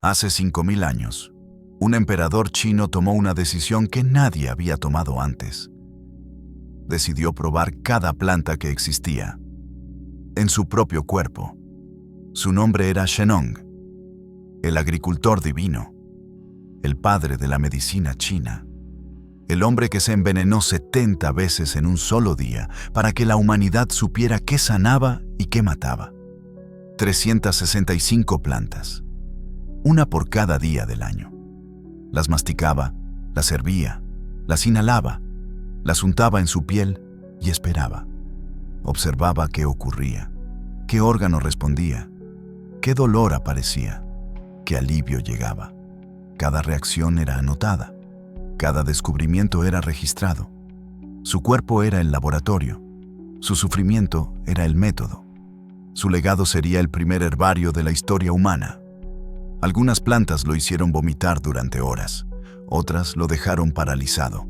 Hace 5000 años, un emperador chino tomó una decisión que nadie había tomado antes. Decidió probar cada planta que existía en su propio cuerpo. Su nombre era Shennong, el agricultor divino, el padre de la medicina china, el hombre que se envenenó 70 veces en un solo día para que la humanidad supiera qué sanaba y qué mataba. 365 plantas, una por cada día del año. Las masticaba, las hervía, las inhalaba, las untaba en su piel y esperaba. Observaba qué ocurría, qué órgano respondía, qué dolor aparecía, qué alivio llegaba. Cada reacción era anotada, cada descubrimiento era registrado. Su cuerpo era el laboratorio, su sufrimiento era el método. Su legado sería el primer herbario de la historia humana. Algunas plantas lo hicieron vomitar durante horas, otras lo dejaron paralizado,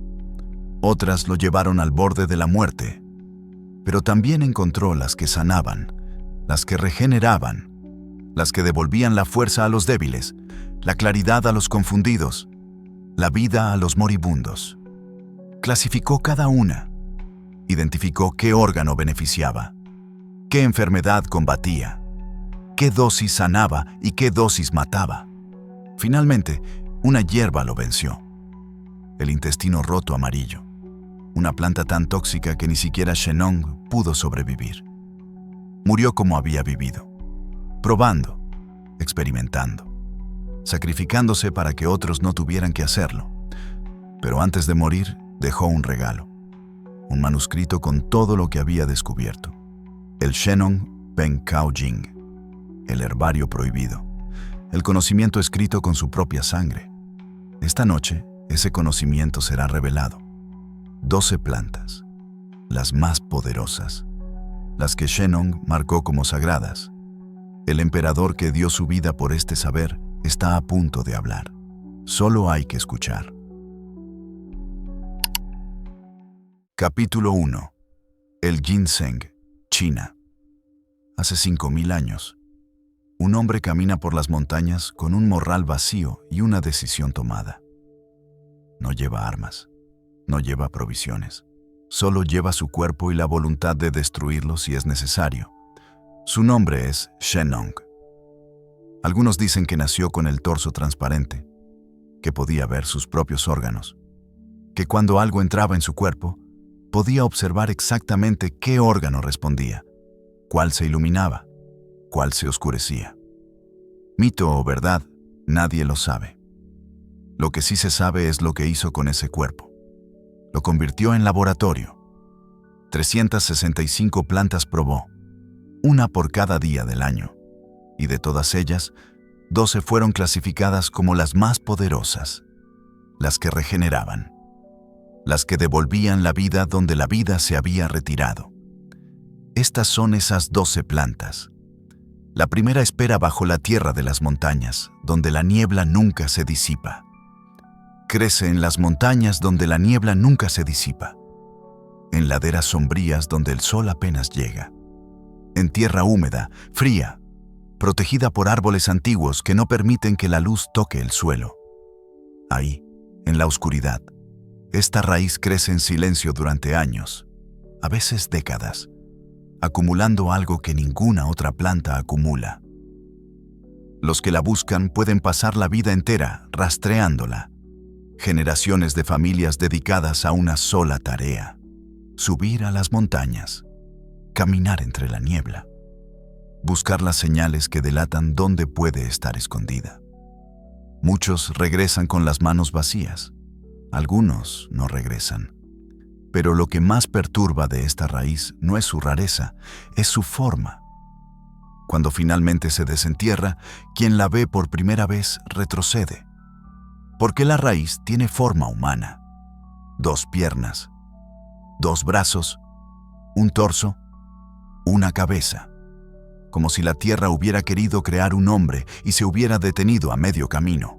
otras lo llevaron al borde de la muerte. Pero también encontró las que sanaban, las que regeneraban, las que devolvían la fuerza a los débiles, la claridad a los confundidos, la vida a los moribundos. Clasificó cada una, identificó qué órgano beneficiaba, qué enfermedad combatía, qué dosis sanaba y qué dosis mataba. Finalmente, una hierba lo venció. El intestino roto amarillo, una planta tan tóxica que ni siquiera Shennong pudo sobrevivir. Murió como había vivido, probando, experimentando, sacrificándose para que otros no tuvieran que hacerlo. Pero antes de morir, dejó un regalo, un manuscrito con todo lo que había descubierto. El Shennong Pen Cao Jing, el herbario prohibido, el conocimiento escrito con su propia sangre. Esta noche, ese conocimiento será revelado. 12 plantas, las más poderosas, las que Shennong marcó como sagradas. El emperador que dio su vida por este saber está a punto de hablar. Solo hay que escuchar. Capítulo 1. El ginseng, China. Hace 5000 años, un hombre camina por las montañas con un morral vacío y una decisión tomada. No lleva armas, no lleva provisiones, solo lleva su cuerpo y la voluntad de destruirlo si es necesario. Su nombre es Shennong. Algunos dicen que nació con el torso transparente, que podía ver sus propios órganos, que cuando algo entraba en su cuerpo, podía observar exactamente qué órgano respondía, cuál se iluminaba, cuál se oscurecía. Mito o verdad, nadie lo sabe. Lo que sí se sabe es lo que hizo con ese cuerpo. Lo convirtió en laboratorio. 365 plantas probó, una por cada día del año, y de todas ellas, 12 fueron clasificadas como las más poderosas, las que regeneraban, las que devolvían la vida donde la vida se había retirado. Estas son esas 12 plantas. La primera espera bajo la tierra de las montañas, donde la niebla nunca se disipa. Crece en las montañas donde la niebla nunca se disipa, en laderas sombrías donde el sol apenas llega, en tierra húmeda, fría, protegida por árboles antiguos que no permiten que la luz toque el suelo. Ahí, en la oscuridad, esta raíz crece en silencio durante años, a veces décadas, acumulando algo que ninguna otra planta acumula. Los que la buscan pueden pasar la vida entera rastreándola. Generaciones de familias dedicadas a una sola tarea: subir a las montañas, caminar entre la niebla, buscar las señales que delatan dónde puede estar escondida. Muchos regresan con las manos vacías, algunos no regresan. Pero lo que más perturba de esta raíz no es su rareza, es su forma. Cuando finalmente se desentierra, quien la ve por primera vez retrocede. Porque la raíz tiene forma humana: 2 piernas, 2 brazos, un torso, una cabeza. Como si la tierra hubiera querido crear un hombre y se hubiera detenido a medio camino.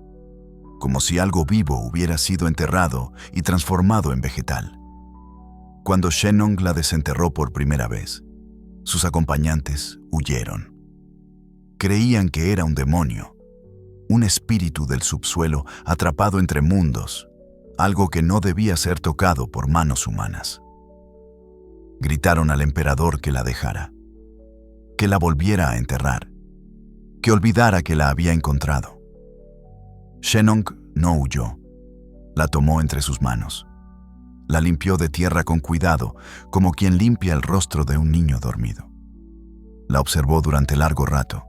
Como si algo vivo hubiera sido enterrado y transformado en vegetal. Cuando Shennong la desenterró por primera vez, sus acompañantes huyeron. Creían que era un demonio, un espíritu del subsuelo atrapado entre mundos, algo que no debía ser tocado por manos humanas. Gritaron al emperador que la dejara, que la volviera a enterrar, que olvidara que la había encontrado. Shennong no huyó, la tomó entre sus manos. La limpió de tierra con cuidado, como quien limpia el rostro de un niño dormido. La observó durante largo rato.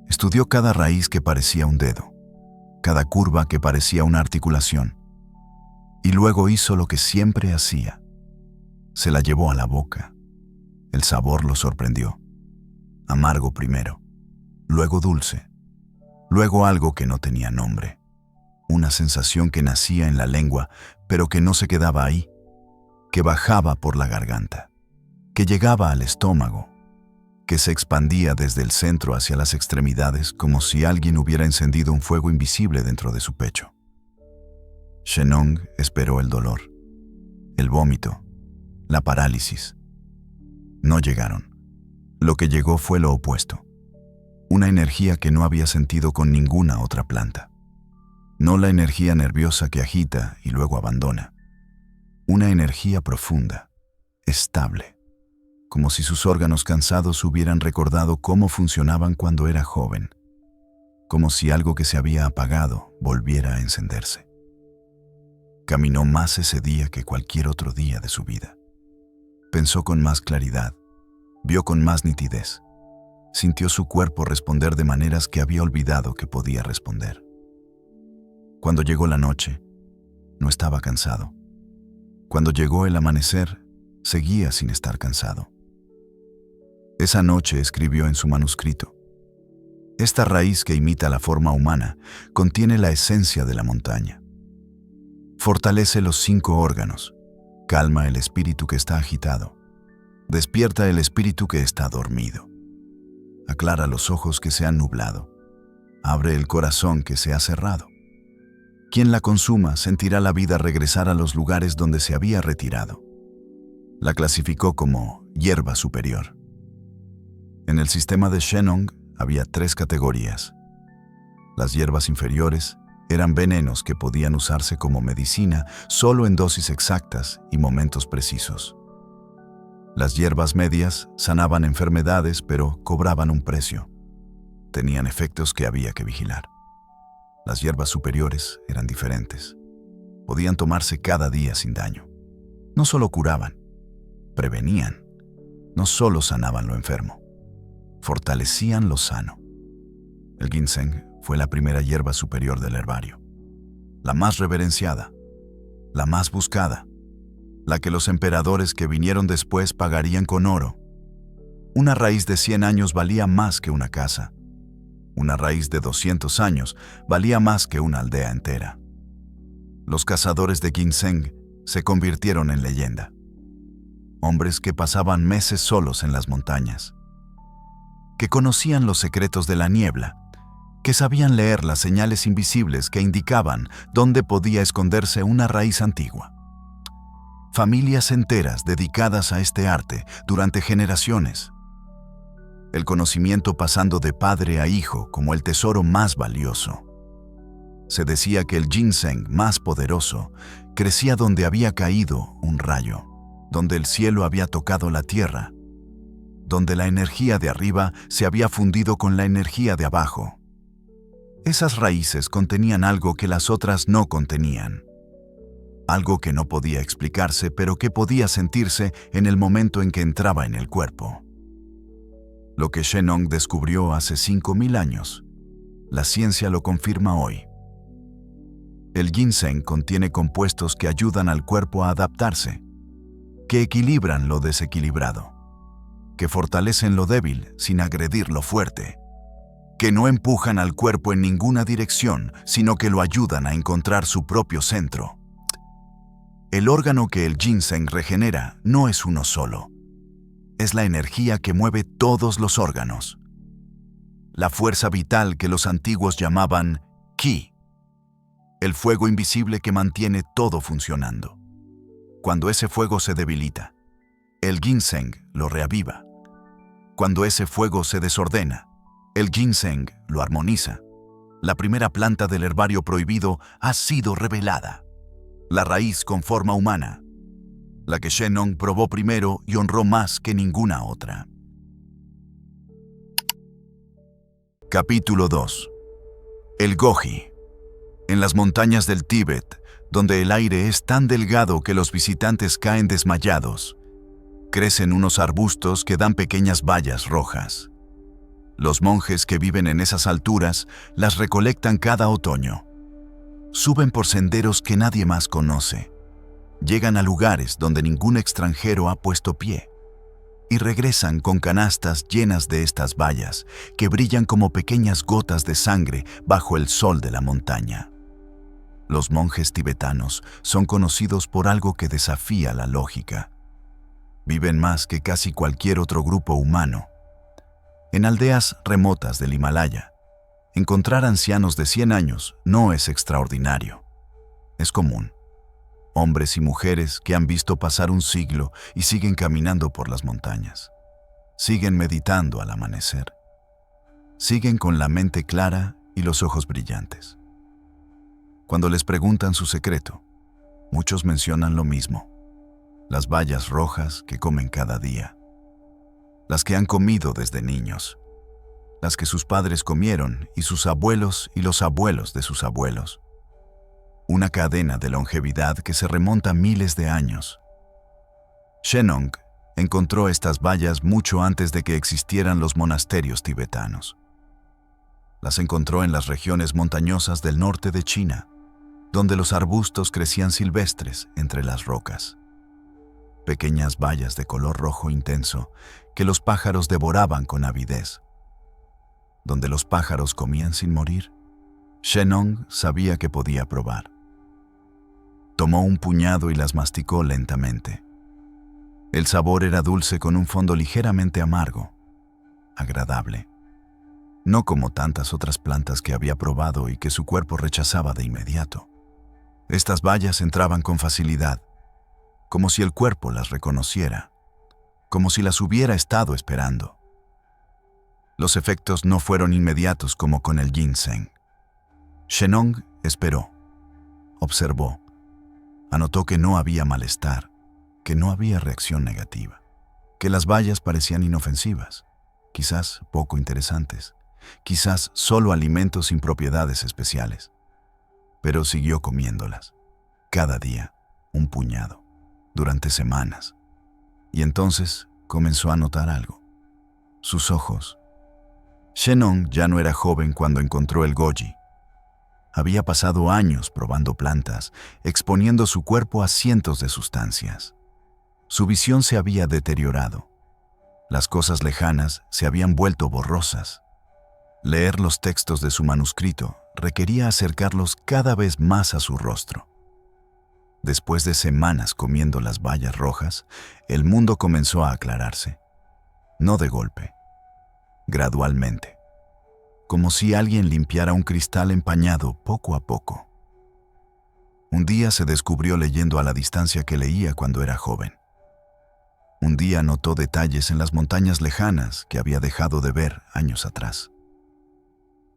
Estudió cada raíz que parecía un dedo, cada curva que parecía una articulación, y luego hizo lo que siempre hacía. Se la llevó a la boca. El sabor lo sorprendió. Amargo primero, luego dulce, luego algo que no tenía nombre. Una sensación que nacía en la lengua, pero que no se quedaba ahí, que bajaba por la garganta, que llegaba al estómago, que se expandía desde el centro hacia las extremidades como si alguien hubiera encendido un fuego invisible dentro de su pecho. Shennong esperó el dolor, el vómito, la parálisis. No llegaron. Lo que llegó fue lo opuesto. Una energía que no había sentido con ninguna otra planta. No la energía nerviosa que agita y luego abandona. Una energía profunda, estable, como si sus órganos cansados hubieran recordado cómo funcionaban cuando era joven, como si algo que se había apagado volviera a encenderse. Caminó más ese día que cualquier otro día de su vida. Pensó con más claridad, vio con más nitidez, sintió su cuerpo responder de maneras que había olvidado que podía responder. Cuando llegó la noche, no estaba cansado. Cuando llegó el amanecer, seguía sin estar cansado. Esa noche escribió en su manuscrito: esta raíz que imita la forma humana contiene la esencia de la montaña. Fortalece los 5 órganos, calma el espíritu que está agitado, despierta el espíritu que está dormido, aclara los ojos que se han nublado, abre el corazón que se ha cerrado. Quien la consuma sentirá la vida regresar a los lugares donde se había retirado. La clasificó como hierba superior. En el sistema de Shennong había 3 categorías. Las hierbas inferiores eran venenos que podían usarse como medicina solo en dosis exactas y momentos precisos. Las hierbas medias sanaban enfermedades, pero cobraban un precio. Tenían efectos que había que vigilar. Las hierbas superiores eran diferentes. Podían tomarse cada día sin daño. No solo curaban, prevenían. No solo sanaban lo enfermo, fortalecían lo sano. El ginseng fue la primera hierba superior del herbario. La más reverenciada, la más buscada, la que los emperadores que vinieron después pagarían con oro. Una raíz de 100 años valía más que una casa. Una raíz de 200 años valía más que una aldea entera. Los cazadores de ginseng se convirtieron en leyenda. Hombres que pasaban meses solos en las montañas, que conocían los secretos de la niebla, que sabían leer las señales invisibles que indicaban dónde podía esconderse una raíz antigua. Familias enteras dedicadas a este arte durante generaciones. El conocimiento pasando de padre a hijo como el tesoro más valioso. Se decía que el ginseng más poderoso crecía donde había caído un rayo, donde el cielo había tocado la tierra, donde la energía de arriba se había fundido con la energía de abajo. Esas raíces contenían algo que las otras no contenían. Algo que no podía explicarse, pero que podía sentirse en el momento en que entraba en el cuerpo. Lo que Shennong descubrió hace 5000 años, la ciencia lo confirma hoy. El ginseng contiene compuestos que ayudan al cuerpo a adaptarse, que equilibran lo desequilibrado, que fortalecen lo débil sin agredir lo fuerte, que no empujan al cuerpo en ninguna dirección, sino que lo ayudan a encontrar su propio centro. El órgano que el ginseng regenera no es uno solo. Es la energía que mueve todos los órganos. La fuerza vital que los antiguos llamaban ki. El fuego invisible que mantiene todo funcionando. Cuando ese fuego se debilita, el ginseng lo reaviva. Cuando ese fuego se desordena, el ginseng lo armoniza. La primera planta del herbario prohibido ha sido revelada. La raíz con forma humana, la que Shennong probó primero y honró más que ninguna otra. Capítulo 2. El goji. En las montañas del Tíbet, donde el aire es tan delgado que los visitantes caen desmayados, crecen unos arbustos que dan pequeñas bayas rojas. Los monjes que viven en esas alturas las recolectan cada otoño. Suben por senderos que nadie más conoce. Llegan a lugares donde ningún extranjero ha puesto pie. Y regresan con canastas llenas de estas bayas que brillan como pequeñas gotas de sangre bajo el sol de la montaña. Los monjes tibetanos son conocidos por algo que desafía la lógica. Viven más que casi cualquier otro grupo humano. En aldeas remotas del Himalaya, encontrar ancianos de 100 años no es extraordinario. Es común. Hombres y mujeres que han visto pasar un siglo y siguen caminando por las montañas. Siguen meditando al amanecer. Siguen con la mente clara y los ojos brillantes. Cuando les preguntan su secreto, muchos mencionan lo mismo: las bayas rojas que comen cada día. Las que han comido desde niños. Las que sus padres comieron y sus abuelos y los abuelos de sus abuelos. Una cadena de longevidad que se remonta miles de años. Shennong encontró estas bayas mucho antes de que existieran los monasterios tibetanos. Las encontró en las regiones montañosas del norte de China, donde los arbustos crecían silvestres entre las rocas. Pequeñas bayas de color rojo intenso que los pájaros devoraban con avidez. Donde los pájaros comían sin morir, Shennong sabía que podía probar. Tomó un puñado y las masticó lentamente. El sabor era dulce con un fondo ligeramente amargo, agradable. No como tantas otras plantas que había probado y que su cuerpo rechazaba de inmediato. Estas bayas entraban con facilidad, como si el cuerpo las reconociera, como si las hubiera estado esperando. Los efectos no fueron inmediatos como con el ginseng. Shennong esperó, observó, anotó que no había malestar, que no había reacción negativa, que las bayas parecían inofensivas, quizás poco interesantes, quizás solo alimentos sin propiedades especiales. Pero siguió comiéndolas, cada día, un puñado, durante semanas. Y entonces comenzó a notar algo. Sus ojos. Shennong ya no era joven cuando encontró el goji. Había pasado años probando plantas, exponiendo su cuerpo a cientos de sustancias. Su visión se había deteriorado. Las cosas lejanas se habían vuelto borrosas. Leer los textos de su manuscrito requería acercarlos cada vez más a su rostro. Después de semanas comiendo las bayas rojas, el mundo comenzó a aclararse. No de golpe, gradualmente, como si alguien limpiara un cristal empañado poco a poco. Un día se descubrió leyendo a la distancia que leía cuando era joven. Un día notó detalles en las montañas lejanas que había dejado de ver años atrás.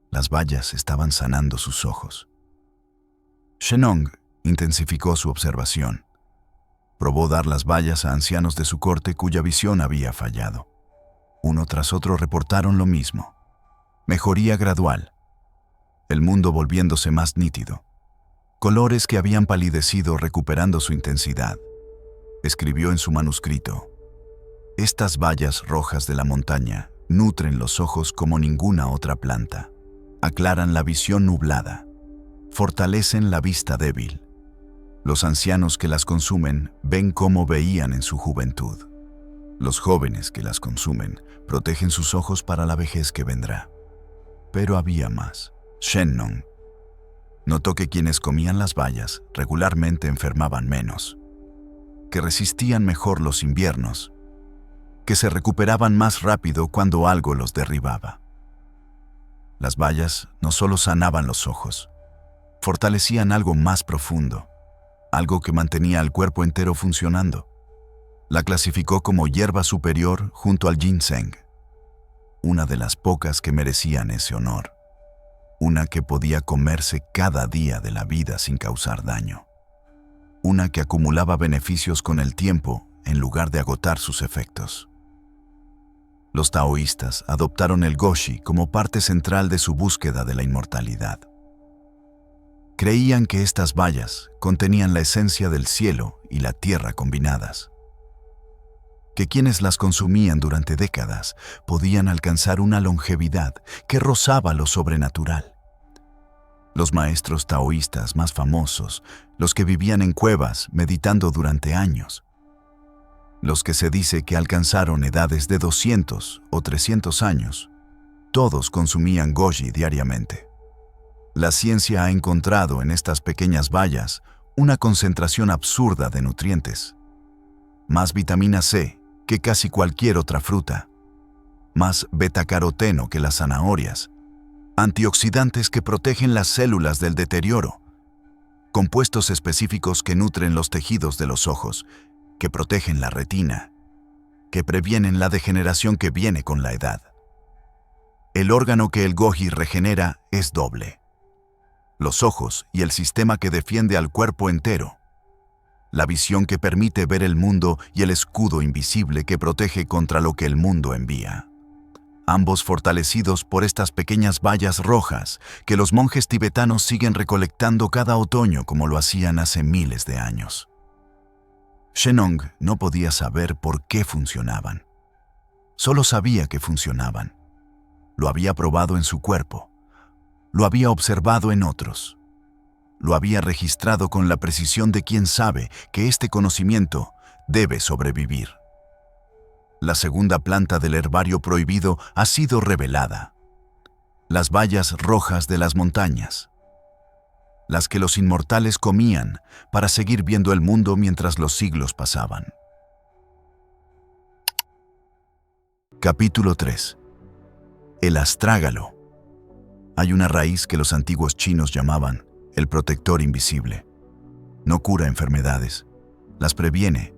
Las bayas estaban sanando sus ojos. Shennong intensificó su observación. Probó dar las bayas a ancianos de su corte cuya visión había fallado. Uno tras otro reportaron lo mismo. Mejoría gradual. El mundo volviéndose más nítido. Colores que habían palidecido recuperando su intensidad. Escribió en su manuscrito: estas bayas rojas de la montaña nutren los ojos como ninguna otra planta. Aclaran la visión nublada. Fortalecen la vista débil. Los ancianos que las consumen ven como veían en su juventud. Los jóvenes que las consumen protegen sus ojos para la vejez que vendrá. Pero había más. Shennong notó que quienes comían las bayas regularmente enfermaban menos, que resistían mejor los inviernos, que se recuperaban más rápido cuando algo los derribaba. Las bayas no solo sanaban los ojos, fortalecían algo más profundo, algo que mantenía al cuerpo entero funcionando. La clasificó como hierba superior junto al ginseng, una de las pocas que merecían ese honor. una que podía comerse cada día de la vida sin causar daño, una que acumulaba beneficios con el tiempo en lugar de agotar sus efectos. Los taoístas adoptaron el Goshi como parte central de su búsqueda de la inmortalidad. Creían que estas bayas contenían la esencia del cielo y la tierra combinadas, que quienes las consumían durante décadas podían alcanzar una longevidad que rozaba lo sobrenatural. Los maestros taoístas más famosos, los que vivían en cuevas meditando durante años, los que se dice que alcanzaron edades de 200 o 300 años, todos consumían goji diariamente. La ciencia ha encontrado en estas pequeñas bayas una concentración absurda de nutrientes, más vitamina C que casi cualquier otra fruta, más betacaroteno que las zanahorias, antioxidantes que protegen las células del deterioro, compuestos específicos que nutren los tejidos de los ojos, que protegen la retina, que previenen la degeneración que viene con la edad. El órgano que el goji regenera es doble: los ojos y el sistema que defiende al cuerpo entero, la visión que permite ver el mundo y el escudo invisible que protege contra lo que el mundo envía, ambos fortalecidos por estas pequeñas bayas rojas que los monjes tibetanos siguen recolectando cada otoño como lo hacían hace miles de años. Shennong no podía saber por qué funcionaban. Solo sabía que funcionaban. Lo había probado en su cuerpo. Lo había observado en otros. Lo había registrado con la precisión de quien sabe que este conocimiento debe sobrevivir. La segunda planta del herbario prohibido ha sido revelada: las bayas rojas de las montañas, las que los inmortales comían para seguir viendo el mundo mientras los siglos pasaban. Capítulo 3. El astrágalo. Hay una raíz que los antiguos chinos llamaban el protector invisible. No cura enfermedades, las previene,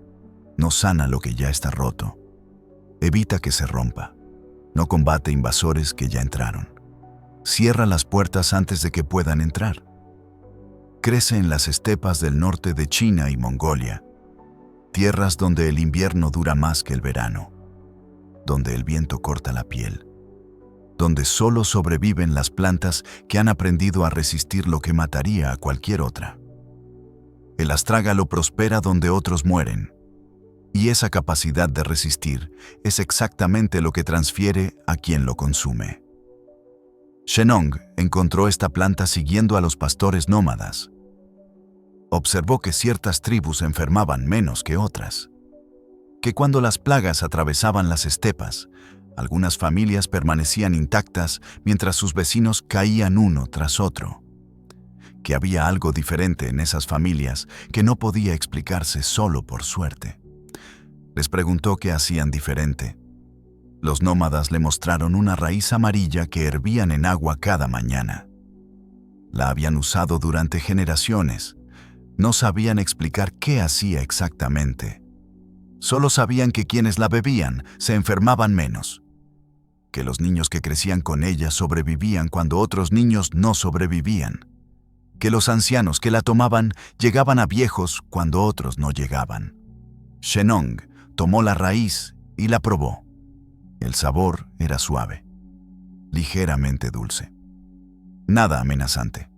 no sana lo que ya está roto, evita que se rompa, no combate invasores que ya entraron, cierra las puertas antes de que puedan entrar. Crece en las estepas del norte de China y Mongolia, tierras donde el invierno dura más que el verano, donde el viento corta la piel, donde solo sobreviven las plantas que han aprendido a resistir lo que mataría a cualquier otra. El astrágalo prospera donde otros mueren, y esa capacidad de resistir es exactamente lo que transfiere a quien lo consume. Shennong encontró esta planta siguiendo a los pastores nómadas. Observó que ciertas tribus enfermaban menos que otras, que cuando las plagas atravesaban las estepas, algunas familias permanecían intactas mientras sus vecinos caían uno tras otro, que había algo diferente en esas familias que no podía explicarse solo por suerte. Les preguntó qué hacían diferente. Los nómadas le mostraron una raíz amarilla que hervían en agua cada mañana. La habían usado durante generaciones. No sabían explicar qué hacía exactamente. Solo sabían que quienes la bebían se enfermaban menos, que los niños que crecían con ella sobrevivían cuando otros niños no sobrevivían, que los ancianos que la tomaban llegaban a viejos cuando otros no llegaban. Shennong tomó la raíz y la probó. El sabor era suave, ligeramente dulce. Nada amenazante,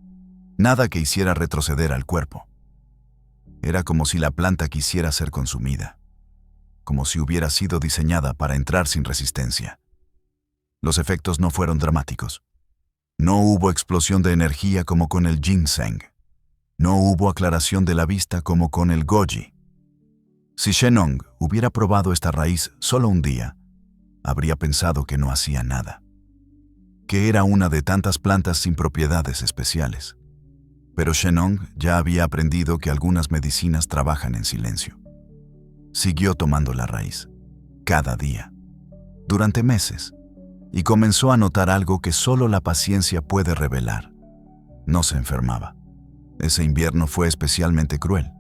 nada que hiciera retroceder al cuerpo. Era como si la planta quisiera ser consumida, como si hubiera sido diseñada para entrar sin resistencia. Los efectos no fueron dramáticos. No hubo explosión de energía como con el ginseng. No hubo aclaración de la vista como con el goji. Si Shennong hubiera probado esta raíz solo un día, habría pensado que no hacía nada, que era una de tantas plantas sin propiedades especiales. Pero Shennong ya había aprendido que algunas medicinas trabajan en silencio. Siguió tomando la raíz, cada día, durante meses, y comenzó a notar algo que solo la paciencia puede revelar. No se enfermaba. Ese invierno fue especialmente cruel.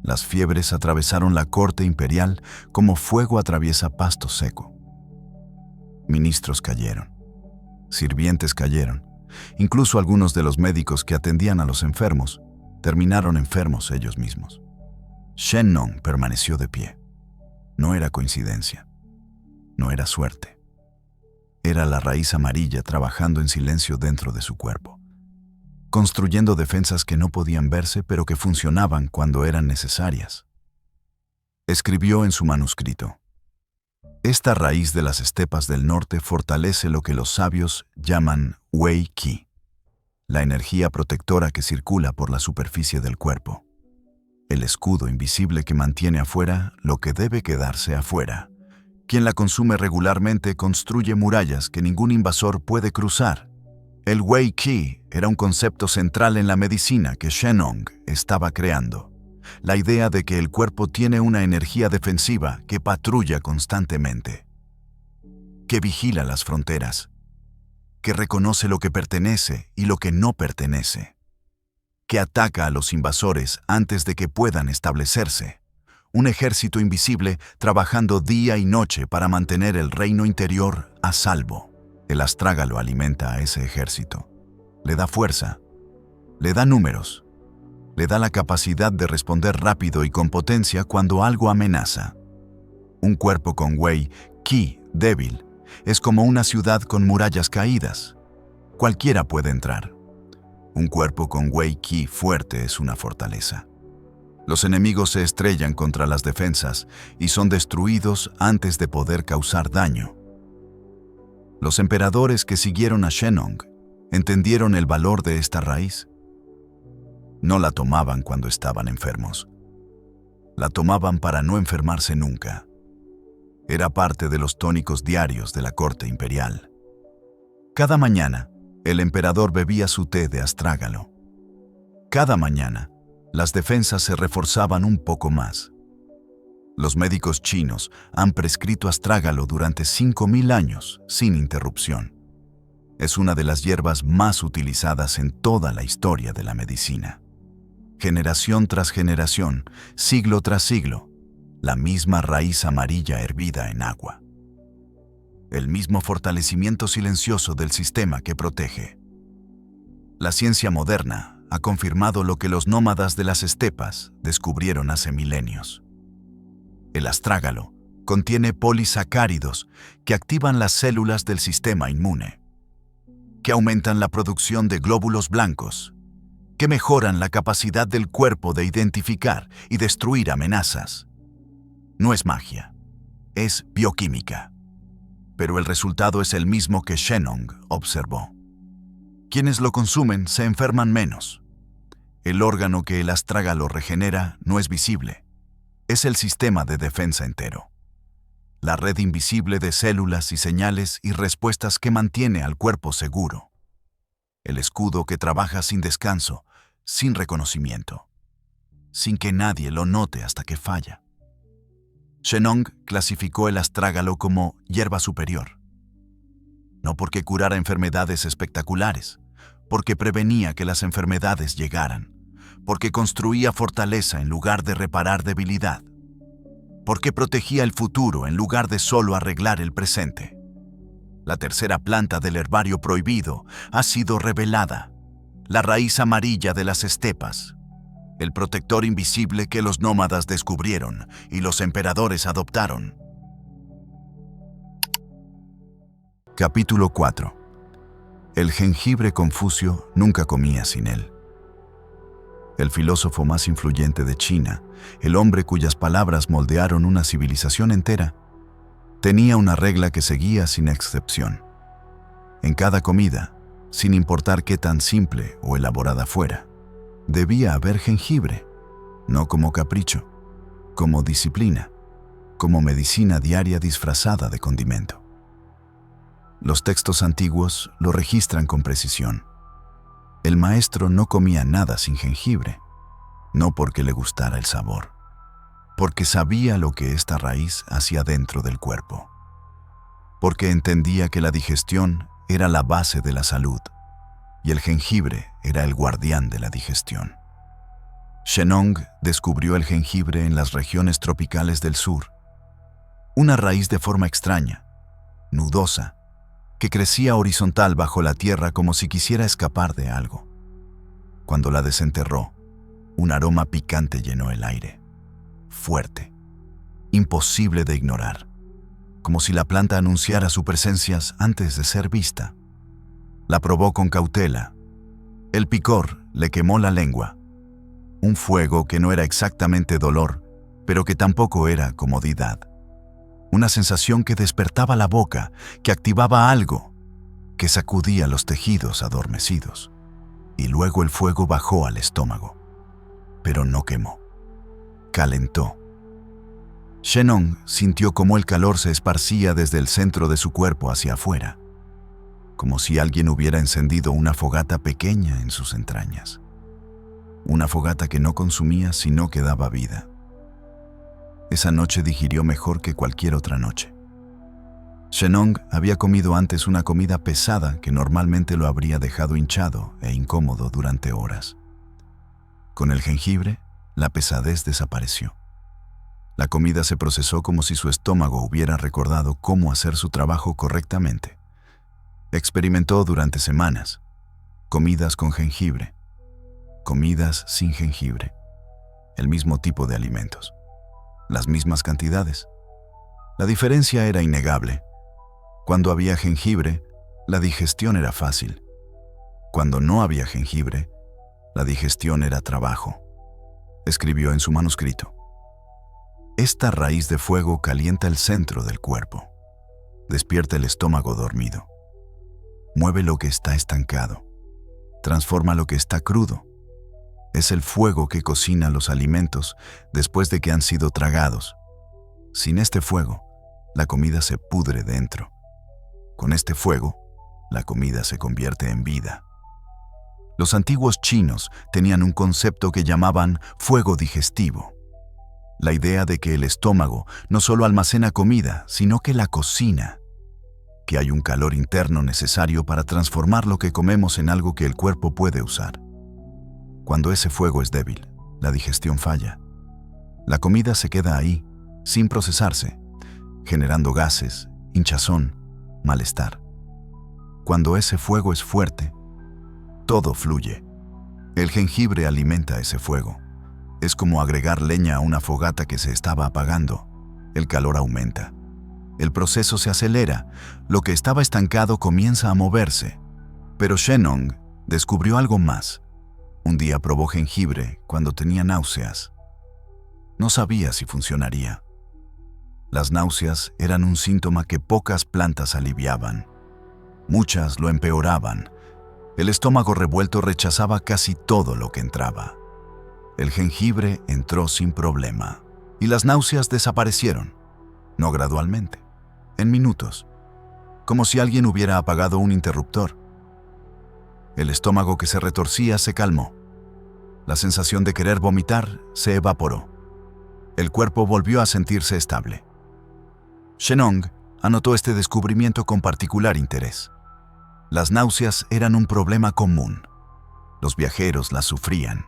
Las fiebres atravesaron la corte imperial como fuego atraviesa pasto seco. Ministros cayeron, sirvientes cayeron, Incluso algunos de los médicos que atendían a los enfermos terminaron enfermos ellos mismos. Shen Nong permaneció de pie. No era coincidencia. No era suerte. Era la raíz amarilla trabajando en silencio dentro de su cuerpo, construyendo defensas que no podían verse pero que funcionaban cuando eran necesarias. Escribió en su manuscrito: esta raíz de las estepas del norte fortalece lo que los sabios llaman Wei Qi, la energía protectora que circula por la superficie del cuerpo, el escudo invisible que mantiene afuera lo que debe quedarse afuera. Quien la consume regularmente construye murallas que ningún invasor puede cruzar. El Wei Qi era un concepto central en la medicina que Shen Nong estaba creando. La idea de que el cuerpo tiene una energía defensiva que patrulla constantemente, que vigila las fronteras, que reconoce lo que pertenece y lo que no pertenece, que ataca a los invasores antes de que puedan establecerse. Un ejército invisible trabajando día y noche para mantener el reino interior a salvo. El astrágalo alimenta a ese ejército. Le da fuerza, le da números, le da la capacidad de responder rápido y con potencia cuando algo amenaza. Un cuerpo con Wei Qi débil es como una ciudad con murallas caídas. Cualquiera puede entrar. Un cuerpo con Wei Qi fuerte es una fortaleza. Los enemigos se estrellan contra las defensas y son destruidos antes de poder causar daño. Los emperadores que siguieron a Shen Nong entendieron el valor de esta raíz. No la tomaban cuando estaban enfermos. La tomaban para no enfermarse nunca. Era parte de los tónicos diarios de la corte imperial. Cada mañana, el emperador bebía su té de astrágalo. Cada mañana, las defensas se reforzaban un poco más. Los médicos chinos han prescrito astrágalo durante 5.000 años sin interrupción. Es una de las hierbas más utilizadas en toda la historia de la medicina. Generación tras generación, siglo tras siglo, la misma raíz amarilla hervida en agua. El mismo fortalecimiento silencioso del sistema que protege. La ciencia moderna ha confirmado lo que los nómadas de las estepas descubrieron hace milenios. El astrágalo contiene polisacáridos que activan las células del sistema inmune, que aumentan la producción de glóbulos blancos, que mejoran la capacidad del cuerpo de identificar y destruir amenazas. No es magia, es bioquímica. Pero el resultado es el mismo que Shen Nong observó. Quienes lo consumen se enferman menos. El órgano que el astrágalo regenera no es visible. Es el sistema de defensa entero. La red invisible de células y señales y respuestas que mantiene al cuerpo seguro. El escudo que trabaja sin descanso, sin reconocimiento, sin que nadie lo note hasta que falla. Shen Nong clasificó el astrágalo como hierba superior. No porque curara enfermedades espectaculares, porque prevenía que las enfermedades llegaran, porque construía fortaleza en lugar de reparar debilidad, porque protegía el futuro en lugar de solo arreglar el presente. La tercera planta del herbario prohibido ha sido revelada, la raíz amarilla de las estepas, el protector invisible que los nómadas descubrieron y los emperadores adoptaron. Capítulo 4. El jengibre Confucio nunca comía sin él. El filósofo más influyente de China, el hombre cuyas palabras moldearon una civilización entera, tenía una regla que seguía sin excepción. En cada comida, sin importar qué tan simple o elaborada fuera, debía haber jengibre, no como capricho, como disciplina, como medicina diaria disfrazada de condimento. Los textos antiguos lo registran con precisión. El maestro no comía nada sin jengibre, no porque le gustara el sabor, porque sabía lo que esta raíz hacía dentro del cuerpo, porque entendía que la digestión era la base de la salud y el jengibre era el guardián de la digestión. Shen Nong descubrió el jengibre en las regiones tropicales del sur, una raíz de forma extraña, nudosa, que crecía horizontal bajo la tierra como si quisiera escapar de algo. Cuando la desenterró, un aroma picante llenó el aire. Fuerte, imposible de ignorar, como si la planta anunciara su presencia antes de ser vista. La probó con cautela. El picor le quemó la lengua. Un fuego que no era exactamente dolor, pero que tampoco era comodidad. Una sensación que despertaba la boca, que activaba algo, que sacudía los tejidos adormecidos. Y luego el fuego bajó al estómago. Pero no quemó. Calentó. Shennong sintió cómo el calor se esparcía desde el centro de su cuerpo hacia afuera, como si alguien hubiera encendido una fogata pequeña en sus entrañas. Una fogata que no consumía sino que daba vida. Esa noche digirió mejor que cualquier otra noche. Shennong había comido antes una comida pesada que normalmente lo habría dejado hinchado e incómodo durante horas. Con el jengibre, la pesadez desapareció. La comida se procesó como si su estómago hubiera recordado cómo hacer su trabajo correctamente. Experimentó durante semanas. Comidas con jengibre. Comidas sin jengibre. El mismo tipo de alimentos. Las mismas cantidades. La diferencia era innegable. Cuando había jengibre, la digestión era fácil. Cuando no había jengibre, la digestión era trabajo. Escribió en su manuscrito. Esta raíz de fuego calienta el centro del cuerpo. Despierta el estómago dormido. Mueve lo que está estancado. Transforma lo que está crudo. Es el fuego que cocina los alimentos después de que han sido tragados. Sin este fuego, la comida se pudre dentro. Con este fuego, la comida se convierte en vida. Los antiguos chinos tenían un concepto que llamaban fuego digestivo. La idea de que el estómago no solo almacena comida, sino que la cocina. Que hay un calor interno necesario para transformar lo que comemos en algo que el cuerpo puede usar. Cuando ese fuego es débil, la digestión falla. La comida se queda ahí, sin procesarse, generando gases, hinchazón, malestar. Cuando ese fuego es fuerte, todo fluye. El jengibre alimenta ese fuego. Es como agregar leña a una fogata que se estaba apagando. El calor aumenta. El proceso se acelera. Lo que estaba estancado comienza a moverse. Pero Shennong descubrió algo más. Un día probó jengibre cuando tenía náuseas. No sabía si funcionaría. Las náuseas eran un síntoma que pocas plantas aliviaban. Muchas lo empeoraban. El estómago revuelto rechazaba casi todo lo que entraba. El jengibre entró sin problema y las náuseas desaparecieron, no gradualmente, en minutos, como si alguien hubiera apagado un interruptor. El estómago que se retorcía se calmó. La sensación de querer vomitar se evaporó. El cuerpo volvió a sentirse estable. Shennong anotó este descubrimiento con particular interés. Las náuseas eran un problema común. Los viajeros las sufrían.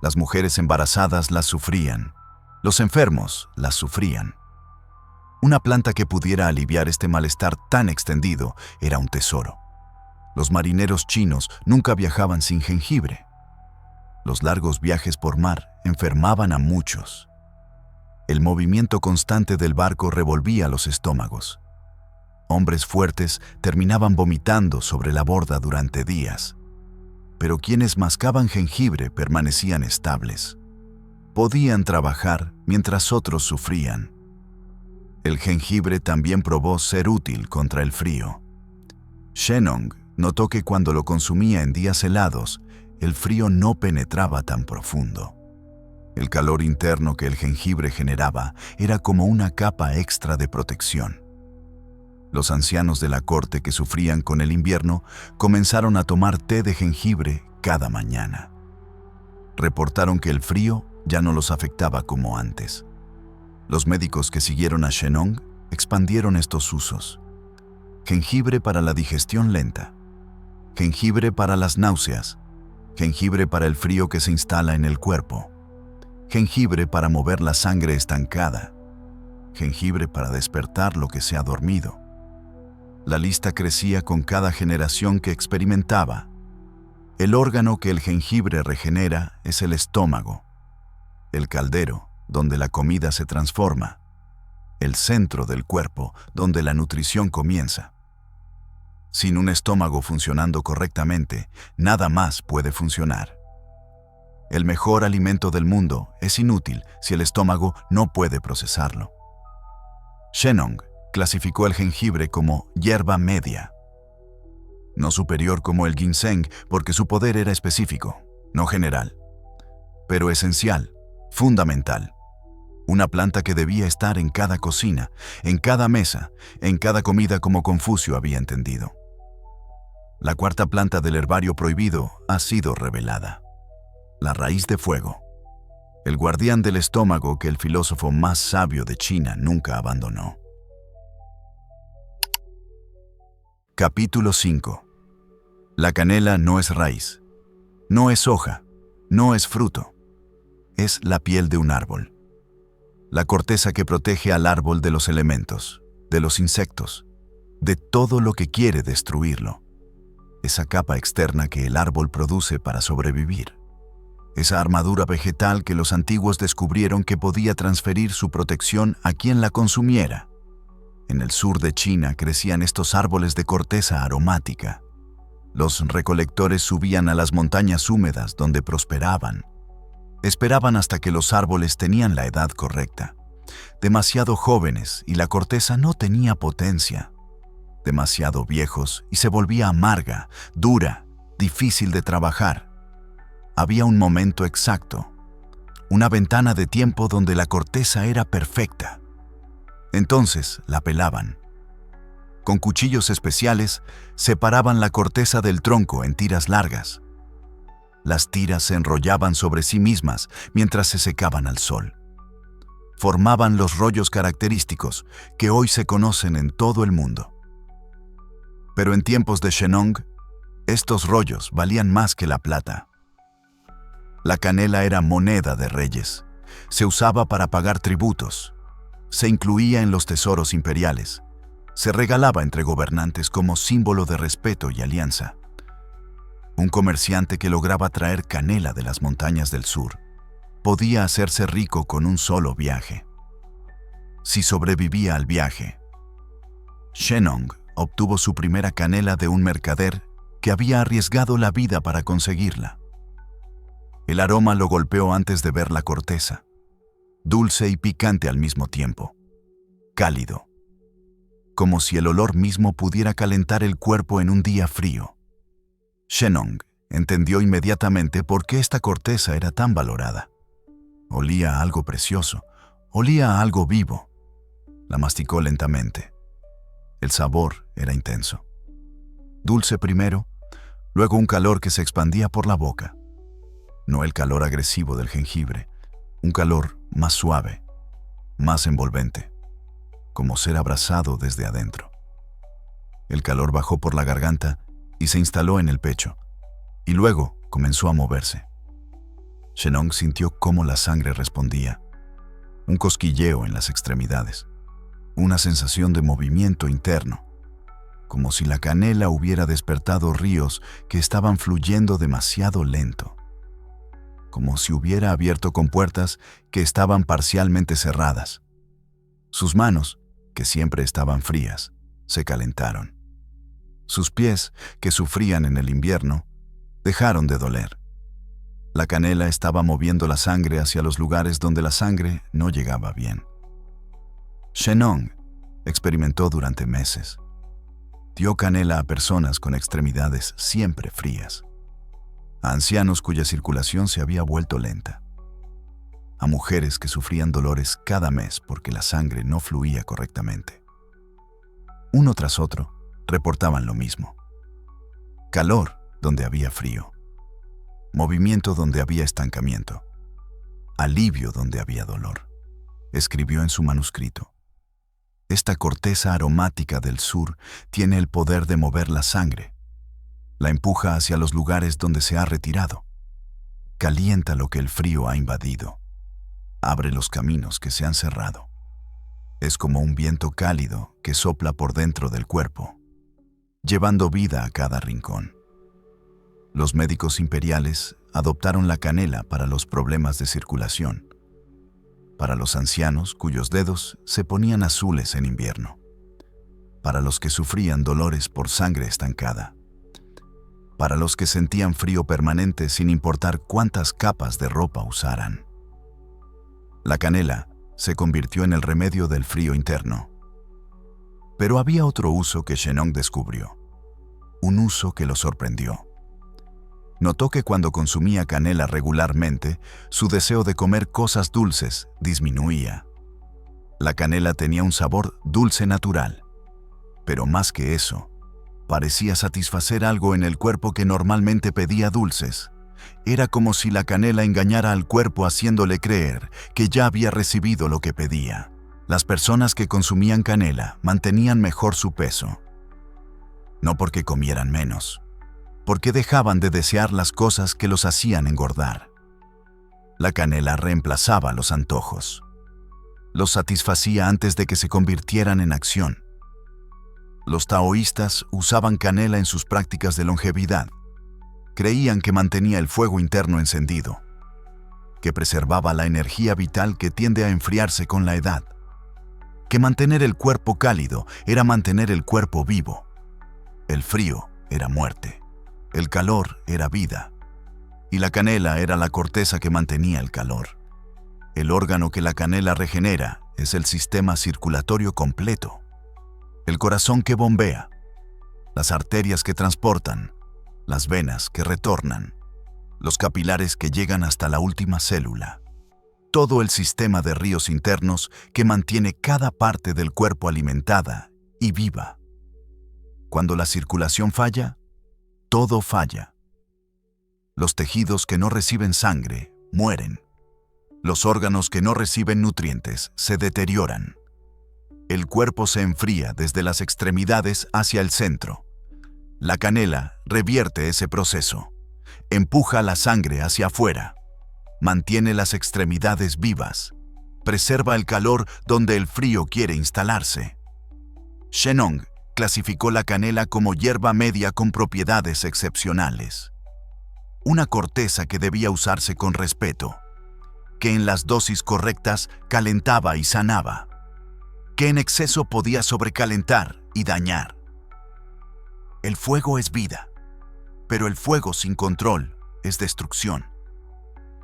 Las mujeres embarazadas las sufrían. Los enfermos las sufrían. Una planta que pudiera aliviar este malestar tan extendido era un tesoro. Los marineros chinos nunca viajaban sin jengibre. Los largos viajes por mar enfermaban a muchos. El movimiento constante del barco revolvía los estómagos. Hombres fuertes terminaban vomitando sobre la borda durante días. Pero quienes mascaban jengibre permanecían estables. Podían trabajar mientras otros sufrían. El jengibre también probó ser útil contra el frío. Shennong notó que cuando lo consumía en días helados, el frío no penetraba tan profundo. El calor interno que el jengibre generaba era como una capa extra de protección. Los ancianos de la corte que sufrían con el invierno comenzaron a tomar té de jengibre cada mañana. Reportaron que el frío ya no los afectaba como antes. Los médicos que siguieron a Shennong expandieron estos usos. Jengibre para la digestión lenta. Jengibre para las náuseas. Jengibre para el frío que se instala en el cuerpo. Jengibre para mover la sangre estancada. Jengibre para despertar lo que se ha dormido. La lista crecía con cada generación que experimentaba. El órgano que el jengibre regenera es el estómago, el caldero donde la comida se transforma, el centro del cuerpo donde la nutrición comienza. Sin un estómago funcionando correctamente, nada más puede funcionar. El mejor alimento del mundo es inútil si el estómago no puede procesarlo. Shennong clasificó el jengibre como hierba media. No superior como el ginseng porque su poder era específico, no general. Pero esencial, fundamental. Una planta que debía estar en cada cocina, en cada mesa, en cada comida como Confucio había entendido. La cuarta planta del herbario prohibido ha sido revelada. La raíz de fuego. El guardián del estómago que el filósofo más sabio de China nunca abandonó. Capítulo 5. La canela no es raíz, no es hoja, no es fruto. Es la piel de un árbol. La corteza que protege al árbol de los elementos, de los insectos, de todo lo que quiere destruirlo. Esa capa externa que el árbol produce para sobrevivir. Esa armadura vegetal que los antiguos descubrieron que podía transferir su protección a quien la consumiera. En el sur de China crecían estos árboles de corteza aromática. Los recolectores subían a las montañas húmedas donde prosperaban. Esperaban hasta que los árboles tenían la edad correcta. Demasiado jóvenes y la corteza no tenía potencia. Demasiado viejos y se volvía amarga, dura, difícil de trabajar. Había un momento exacto, una ventana de tiempo donde la corteza era perfecta. Entonces la pelaban. Con cuchillos especiales, separaban la corteza del tronco en tiras largas. Las tiras se enrollaban sobre sí mismas mientras se secaban al sol. Formaban los rollos característicos que hoy se conocen en todo el mundo. Pero en tiempos de Shennong, estos rollos valían más que la plata. La canela era moneda de reyes. Se usaba para pagar tributos. Se incluía en los tesoros imperiales. Se regalaba entre gobernantes como símbolo de respeto y alianza. Un comerciante que lograba traer canela de las montañas del sur podía hacerse rico con un solo viaje. Si sobrevivía al viaje, Shennong obtuvo su primera canela de un mercader que había arriesgado la vida para conseguirla. El aroma lo golpeó antes de ver la corteza. Dulce y picante al mismo tiempo. Cálido. Como si el olor mismo pudiera calentar el cuerpo en un día frío. Shennong entendió inmediatamente por qué esta corteza era tan valorada. Olía a algo precioso, olía a algo vivo. La masticó lentamente. El sabor era intenso. Dulce primero, luego un calor que se expandía por la boca. No el calor agresivo del jengibre, un calor más suave, más envolvente, como ser abrazado desde adentro. El calor bajó por la garganta y se instaló en el pecho, y luego comenzó a moverse. Shennong sintió cómo la sangre respondía, un cosquilleo en las extremidades, una sensación de movimiento interno, como si la canela hubiera despertado ríos que estaban fluyendo demasiado lento, como si hubiera abierto compuertas que estaban parcialmente cerradas. Sus manos, que siempre estaban frías, se calentaron. Sus pies, que sufrían en el invierno, dejaron de doler. La canela estaba moviendo la sangre hacia los lugares donde la sangre no llegaba bien. Shennong experimentó durante meses. Dio canela a personas con extremidades siempre frías, a ancianos cuya circulación se había vuelto lenta, a mujeres que sufrían dolores cada mes porque la sangre no fluía correctamente. Uno tras otro reportaban lo mismo. Calor donde había frío, movimiento donde había estancamiento, alivio donde había dolor. Escribió en su manuscrito: esta corteza aromática del sur tiene el poder de mover la sangre. La empuja hacia los lugares donde se ha retirado. Calienta lo que el frío ha invadido. Abre los caminos que se han cerrado. Es como un viento cálido que sopla por dentro del cuerpo llevando vida a cada rincón. Los médicos imperiales adoptaron la canela para los problemas de circulación, para los ancianos cuyos dedos se ponían azules en invierno, para los que sufrían dolores por sangre estancada, para los que sentían frío permanente sin importar cuántas capas de ropa usaran. La canela se convirtió en el remedio del frío interno. Pero había otro uso que Shennong descubrió, un uso que lo sorprendió. Notó que cuando consumía canela regularmente, su deseo de comer cosas dulces disminuía. La canela tenía un sabor dulce natural, pero más que eso, parecía satisfacer algo en el cuerpo que normalmente pedía dulces. Era como si la canela engañara al cuerpo haciéndole creer que ya había recibido lo que pedía. Las personas que consumían canela mantenían mejor su peso. No porque comieran menos, porque dejaban de desear las cosas que los hacían engordar. La canela reemplazaba los antojos. Los satisfacía antes de que se convirtieran en acción. Los taoístas usaban canela en sus prácticas de longevidad. Creían que mantenía el fuego interno encendido, que preservaba la energía vital que tiende a enfriarse con la edad, que mantener el cuerpo cálido era mantener el cuerpo vivo. El frío era muerte, el calor era vida, y la canela era la corteza que mantenía el calor. El órgano que la canela regenera es el sistema circulatorio completo, el corazón que bombea, las arterias que transportan, las venas que retornan, los capilares que llegan hasta la última célula. Todo el sistema de ríos internos que mantiene cada parte del cuerpo alimentada y viva. Cuando la circulación falla, todo falla. Los tejidos que no reciben sangre mueren. Los órganos que no reciben nutrientes se deterioran. El cuerpo se enfría desde las extremidades hacia el centro. La canela revierte ese proceso, empuja la sangre hacia afuera, mantiene las extremidades vivas, preserva el calor donde el frío quiere instalarse. Shennong clasificó la canela como hierba media con propiedades excepcionales. Una corteza que debía usarse con respeto, que en las dosis correctas calentaba y sanaba, que en exceso podía sobrecalentar y dañar. El fuego es vida, pero el fuego sin control es destrucción.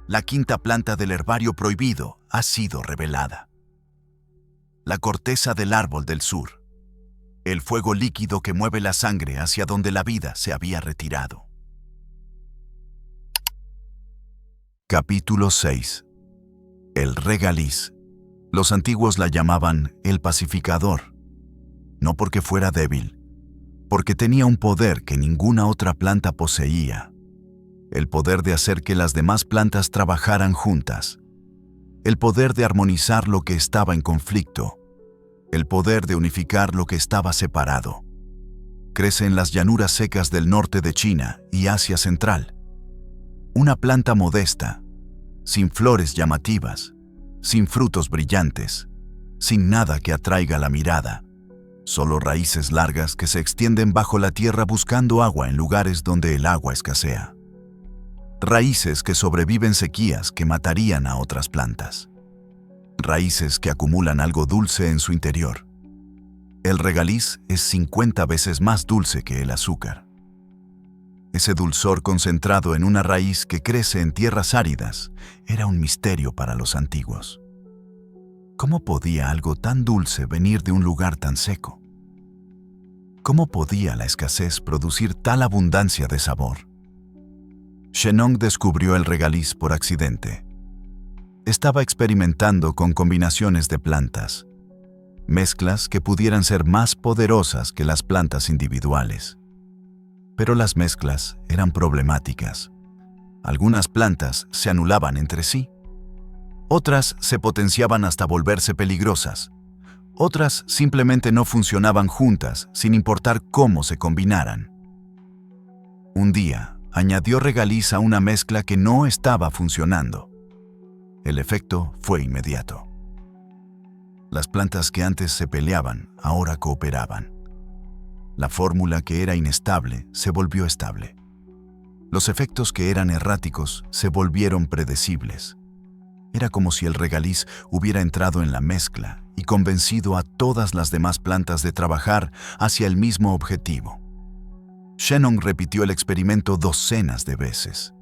La quinta planta del herbario prohibido ha sido revelada. La corteza del árbol del sur, el fuego líquido que mueve la sangre hacia donde la vida se había retirado. Capítulo 6. El regaliz. Los antiguos la llamaban el pacificador, no porque fuera débil, porque tenía un poder que ninguna otra planta poseía, el poder de hacer que las demás plantas trabajaran juntas, el poder de armonizar lo que estaba en conflicto, el poder de unificar lo que estaba separado. Crece en las llanuras secas del norte de China y Asia Central. Una planta modesta, sin flores llamativas, sin frutos brillantes, sin nada que atraiga la mirada. Solo raíces largas que se extienden bajo la tierra buscando agua en lugares donde el agua escasea. Raíces que sobreviven sequías que matarían a otras plantas. Raíces que acumulan algo dulce en su interior. El regaliz es 50 veces más dulce que el azúcar. Ese dulzor concentrado en una raíz que crece en tierras áridas era un misterio para los antiguos. ¿Cómo podía algo tan dulce venir de un lugar tan seco? ¿Cómo podía la escasez producir tal abundancia de sabor? Shennong descubrió el regaliz por accidente. Estaba experimentando con combinaciones de plantas, mezclas que pudieran ser más poderosas que las plantas individuales. Pero las mezclas eran problemáticas. Algunas plantas se anulaban entre sí. Otras se potenciaban hasta volverse peligrosas. Otras simplemente no funcionaban juntas, sin importar cómo se combinaran. Un día, añadió regaliz a una mezcla que no estaba funcionando. El efecto fue inmediato. Las plantas que antes se peleaban, ahora cooperaban. La fórmula que era inestable se volvió estable. Los efectos que eran erráticos se volvieron predecibles. Era como si el regaliz hubiera entrado en la mezcla y convencido a todas las demás plantas de trabajar hacia el mismo objetivo. Shenong repitió el experimento docenas de veces.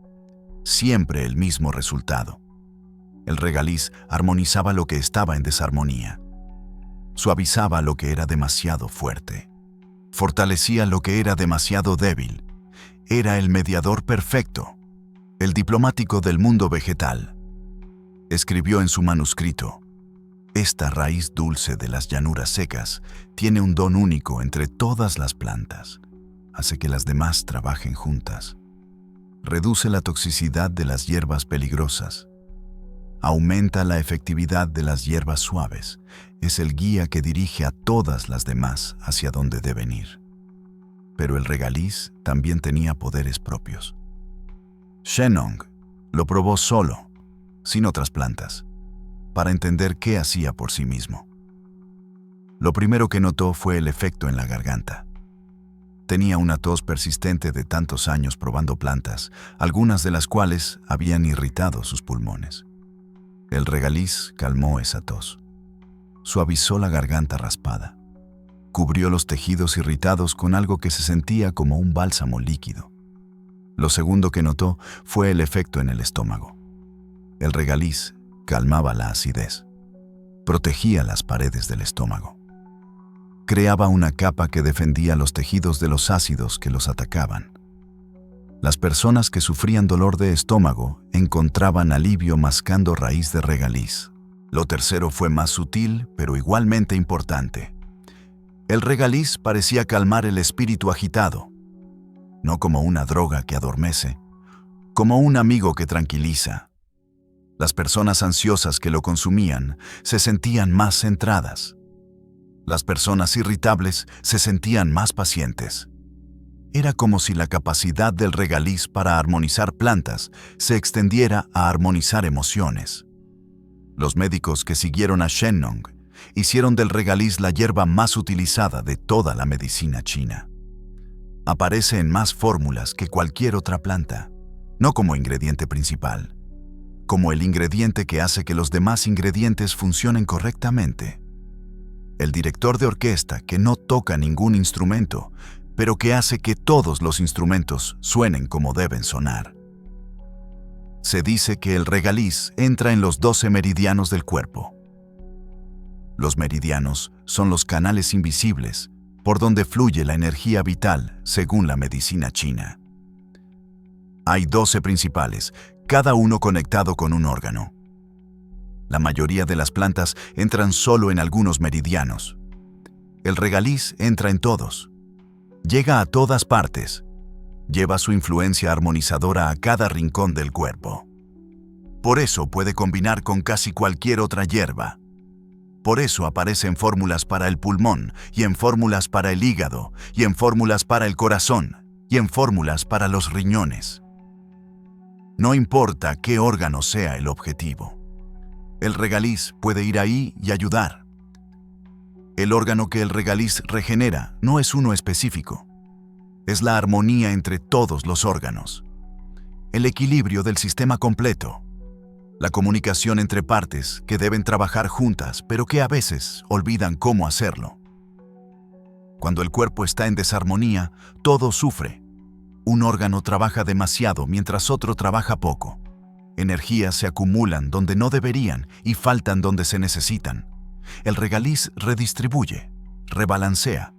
Siempre el mismo resultado. El regaliz armonizaba lo que estaba en desarmonía. Suavizaba lo que era demasiado fuerte. Fortalecía lo que era demasiado débil. Era el mediador perfecto, el diplomático del mundo vegetal. Escribió en su manuscrito: esta raíz dulce de las llanuras secas tiene un don único entre todas las plantas. Hace que las demás trabajen juntas. Reduce la toxicidad de las hierbas peligrosas. Aumenta la efectividad de las hierbas suaves. Es el guía que dirige a todas las demás hacia donde deben ir. Pero el regaliz también tenía poderes propios. Shenong lo probó solo, sin otras plantas, para entender qué hacía por sí mismo. Lo primero que notó fue el efecto en la garganta. Tenía una tos persistente de tantos años probando plantas, algunas de las cuales habían irritado sus pulmones. El regaliz calmó esa tos. Suavizó la garganta raspada. Cubrió los tejidos irritados con algo que se sentía como un bálsamo líquido. Lo segundo que notó fue el efecto en el estómago. El regaliz calmaba la acidez. Protegía las paredes del estómago. Creaba una capa que defendía los tejidos de los ácidos que los atacaban. Las personas que sufrían dolor de estómago encontraban alivio mascando raíz de regaliz. Lo tercero fue más sutil, pero igualmente importante. El regaliz parecía calmar el espíritu agitado, no como una droga que adormece, como un amigo que tranquiliza. Las personas ansiosas que lo consumían se sentían más centradas. Las personas irritables se sentían más pacientes. Era como si la capacidad del regaliz para armonizar plantas se extendiera a armonizar emociones. Los médicos que siguieron a Shenong hicieron del regaliz la hierba más utilizada de toda la medicina china. Aparece en más fórmulas que cualquier otra planta, no como ingrediente principal, como el ingrediente que hace que los demás ingredientes funcionen correctamente. El director de orquesta que no toca ningún instrumento, pero que hace que todos los instrumentos suenen como deben sonar. Se dice que el regaliz entra en los 12 meridianos del cuerpo. Los meridianos son los canales invisibles por donde fluye la energía vital según la medicina china. Hay 12 principales, cada uno conectado con un órgano. La mayoría de las plantas entran solo en algunos meridianos. El regaliz entra en todos. Llega a todas partes. Lleva su influencia armonizadora a cada rincón del cuerpo. Por eso puede combinar con casi cualquier otra hierba. Por eso aparece en fórmulas para el pulmón, y en fórmulas para el hígado, y en fórmulas para el corazón, y en fórmulas para los riñones. No importa qué órgano sea el objetivo. El regaliz puede ir ahí y ayudar. El órgano que el regaliz regenera no es uno específico. Es la armonía entre todos los órganos. El equilibrio del sistema completo. La comunicación entre partes que deben trabajar juntas, pero que a veces olvidan cómo hacerlo. Cuando el cuerpo está en desarmonía, todo sufre. Un órgano trabaja demasiado mientras otro trabaja poco. Energías se acumulan donde no deberían y faltan donde se necesitan. El regaliz redistribuye, rebalancea.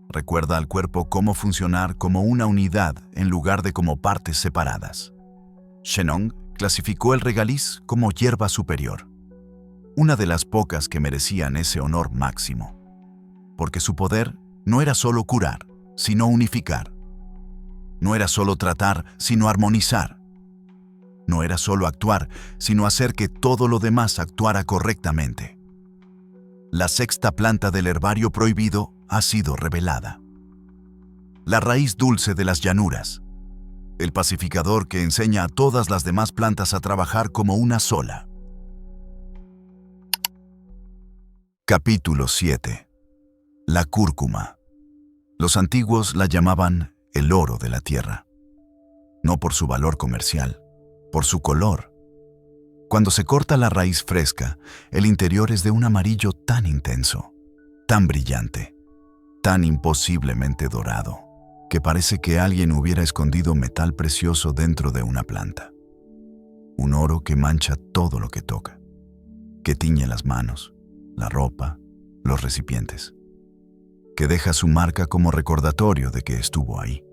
Recuerda al cuerpo cómo funcionar como una unidad en lugar de como partes separadas. Shenong clasificó el regaliz como hierba superior, una de las pocas que merecían ese honor máximo, porque su poder no era solo curar, sino unificar. No era solo tratar, sino armonizar. No era solo actuar, sino hacer que todo lo demás actuara correctamente. La sexta planta del herbario prohibido ha sido revelada. La raíz dulce de las llanuras. El pacificador que enseña a todas las demás plantas a trabajar como una sola. Capítulo 7. La cúrcuma. Los antiguos la llamaban el oro de la tierra, no por su valor comercial, por su color. Cuando se corta la raíz fresca, el interior es de un amarillo tan intenso, tan brillante, tan imposiblemente dorado, que parece que alguien hubiera escondido metal precioso dentro de una planta. Un oro que mancha todo lo que toca, que tiñe las manos, la ropa, los recipientes, que deja su marca como recordatorio de que estuvo ahí.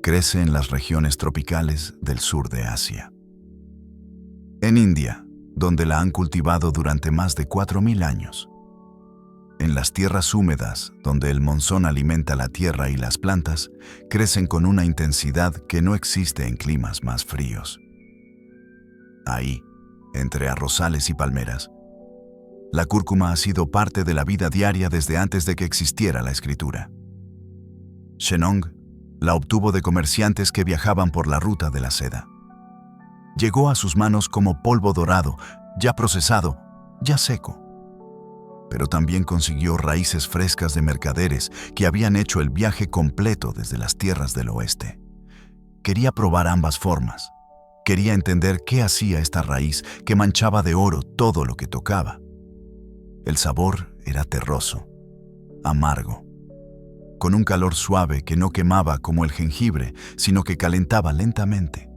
Crece en las regiones tropicales del sur de Asia. En India, donde la han cultivado durante más de 4.000 años. En las tierras húmedas, donde el monzón alimenta la tierra y las plantas, crecen con una intensidad que no existe en climas más fríos. Ahí, entre arrozales y palmeras, la cúrcuma ha sido parte de la vida diaria desde antes de que existiera la escritura. Shennong la obtuvo de comerciantes que viajaban por la ruta de la seda. Llegó a sus manos como polvo dorado, ya procesado, ya seco. Pero también consiguió raíces frescas de mercaderes que habían hecho el viaje completo desde las tierras del oeste. Quería probar ambas formas. Quería entender qué hacía esta raíz que manchaba de oro todo lo que tocaba. El sabor era terroso, amargo, con un calor suave que no quemaba como el jengibre, sino que calentaba lentamente.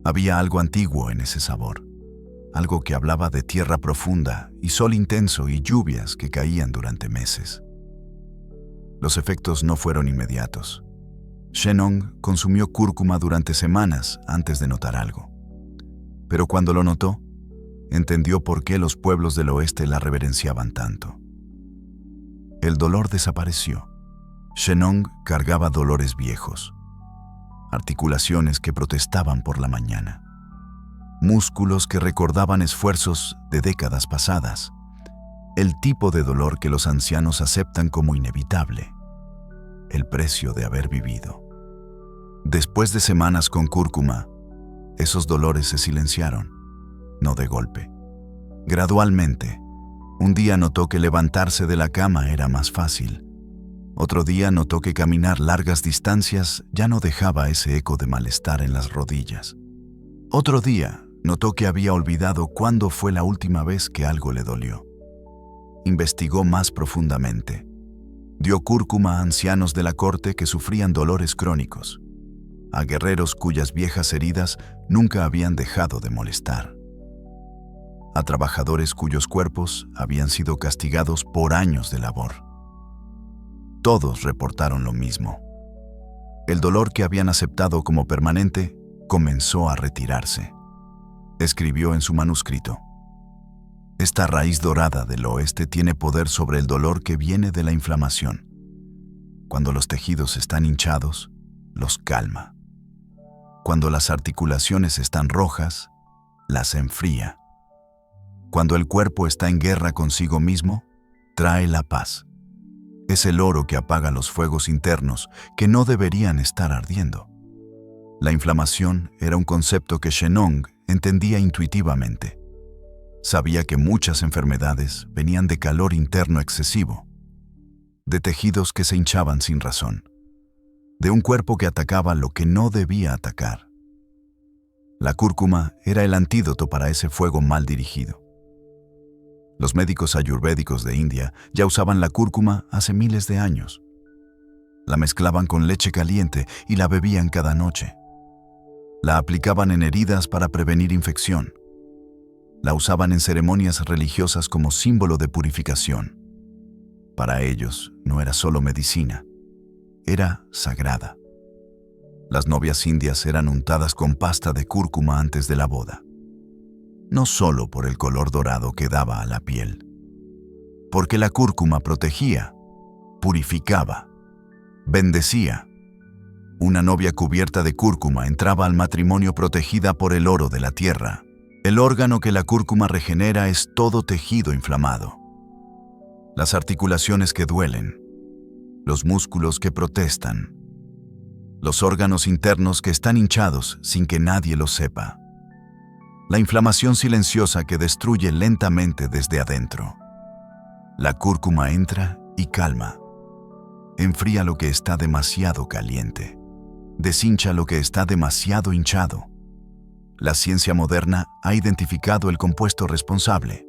Había algo antiguo en ese sabor, algo que hablaba de tierra profunda y sol intenso y lluvias que caían durante meses. Los efectos no fueron inmediatos. Shennong consumió cúrcuma durante semanas antes de notar algo. Pero cuando lo notó, entendió por qué los pueblos del oeste la reverenciaban tanto. El dolor desapareció. Shennong cargaba dolores viejos, articulaciones que protestaban por la mañana, músculos que recordaban esfuerzos de décadas pasadas, el tipo de dolor que los ancianos aceptan como inevitable, el precio de haber vivido. Después de semanas con cúrcuma, esos dolores se silenciaron, no de golpe. Gradualmente, un día notó que levantarse de la cama era más fácil. Otro día notó que caminar largas distancias ya no dejaba ese eco de malestar en las rodillas. Otro día notó que había olvidado cuándo fue la última vez que algo le dolió. Investigó más profundamente. Dio cúrcuma a ancianos de la corte que sufrían dolores crónicos, a guerreros cuyas viejas heridas nunca habían dejado de molestar, a trabajadores cuyos cuerpos habían sido castigados por años de labor. Todos reportaron lo mismo. El dolor que habían aceptado como permanente comenzó a retirarse. Escribió en su manuscrito: esta raíz dorada del oeste tiene poder sobre el dolor que viene de la inflamación. Cuando los tejidos están hinchados, los calma. Cuando las articulaciones están rojas, las enfría. Cuando el cuerpo está en guerra consigo mismo, trae la paz. Es el oro que apaga los fuegos internos que no deberían estar ardiendo. La inflamación era un concepto que Shennong entendía intuitivamente. Sabía que muchas enfermedades venían de calor interno excesivo, de tejidos que se hinchaban sin razón, de un cuerpo que atacaba lo que no debía atacar. La cúrcuma era el antídoto para ese fuego mal dirigido. Los médicos ayurvédicos de India ya usaban la cúrcuma hace miles de años. La mezclaban con leche caliente y la bebían cada noche. La aplicaban en heridas para prevenir infección. La usaban en ceremonias religiosas como símbolo de purificación. Para ellos no era solo medicina, era sagrada. Las novias indias eran untadas con pasta de cúrcuma antes de la boda. No solo por el color dorado que daba a la piel, porque la cúrcuma protegía, purificaba, bendecía. Una novia cubierta de cúrcuma entraba al matrimonio protegida por el oro de la tierra. El órgano que la cúrcuma regenera es todo tejido inflamado. Las articulaciones que duelen, los músculos que protestan, los órganos internos que están hinchados sin que nadie lo sepa. La inflamación silenciosa que destruye lentamente desde adentro. La cúrcuma entra y calma. enfría lo que está demasiado caliente, deshincha lo que está demasiado hinchado. La ciencia moderna ha identificado el compuesto responsable.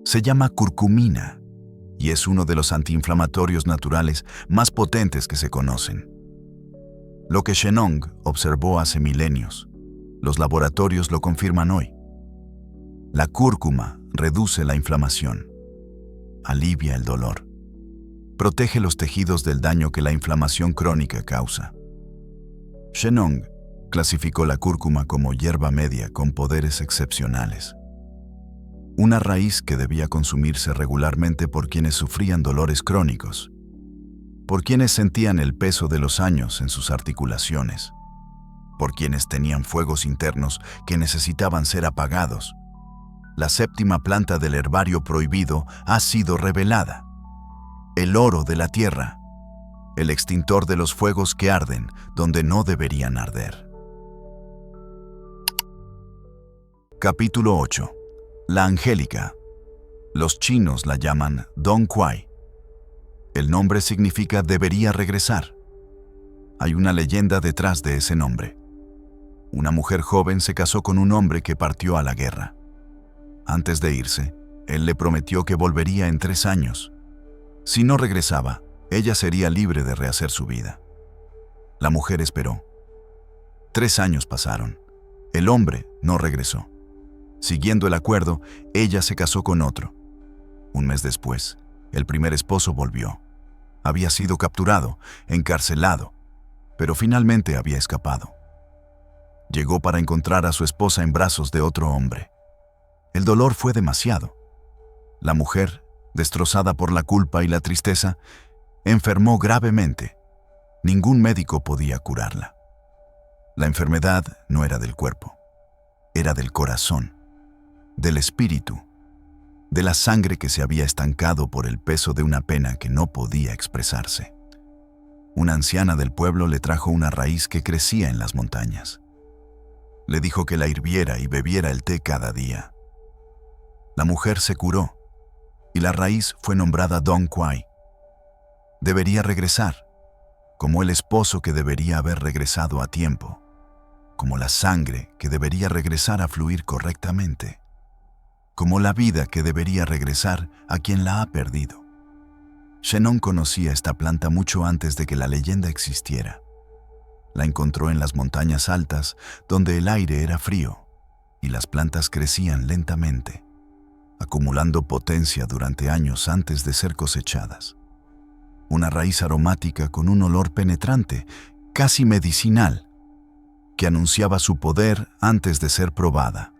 Se llama curcumina y es uno de los antiinflamatorios naturales más potentes que se conocen. Lo que Shennong observó hace milenios, los laboratorios lo confirman hoy. La cúrcuma reduce la inflamación, alivia el dolor, protege los tejidos del daño que la inflamación crónica causa. Shennong clasificó la cúrcuma como hierba media con poderes excepcionales. Una raíz que debía consumirse regularmente por quienes sufrían dolores crónicos, por quienes sentían el peso de los años en sus articulaciones, por quienes tenían fuegos internos que necesitaban ser apagados. La séptima planta del herbario prohibido ha sido revelada. El oro de la tierra, el extintor de los fuegos que arden donde no deberían arder. Capítulo 8. La Angélica. Los chinos la llaman Dong Quai. El nombre significa debería regresar. Hay una leyenda detrás de ese nombre. Una mujer joven se casó con un hombre que partió a la guerra. Antes de irse, él le prometió que volvería en 3 años. Si no regresaba, ella sería libre de rehacer su vida. La mujer esperó. 3 años pasaron. El hombre no regresó. Siguiendo el acuerdo, ella se casó con otro. Un mes después, el primer esposo volvió. Había sido capturado, encarcelado, pero finalmente había escapado. Llegó para encontrar a su esposa en brazos de otro hombre. El dolor fue demasiado. La mujer, destrozada por la culpa y la tristeza, enfermó gravemente. Ningún médico podía curarla. La enfermedad no era del cuerpo, era del corazón, del espíritu, de la sangre que se había estancado por el peso de una pena que no podía expresarse. Una anciana del pueblo le trajo una raíz que crecía en las montañas. Le dijo que la hirviera y bebiera el té cada día. La mujer se curó y la raíz fue nombrada Dong Quai. Debería regresar, como el esposo que debería haber regresado a tiempo, como la sangre que debería regresar a fluir correctamente, como la vida que debería regresar a quien la ha perdido. Shennong conocía esta planta mucho antes de que la leyenda existiera. La encontró en las montañas altas, donde el aire era frío y las plantas crecían lentamente, acumulando potencia durante años antes de ser cosechadas. Una raíz aromática con un olor penetrante, casi medicinal, que anunciaba su poder antes de ser probada.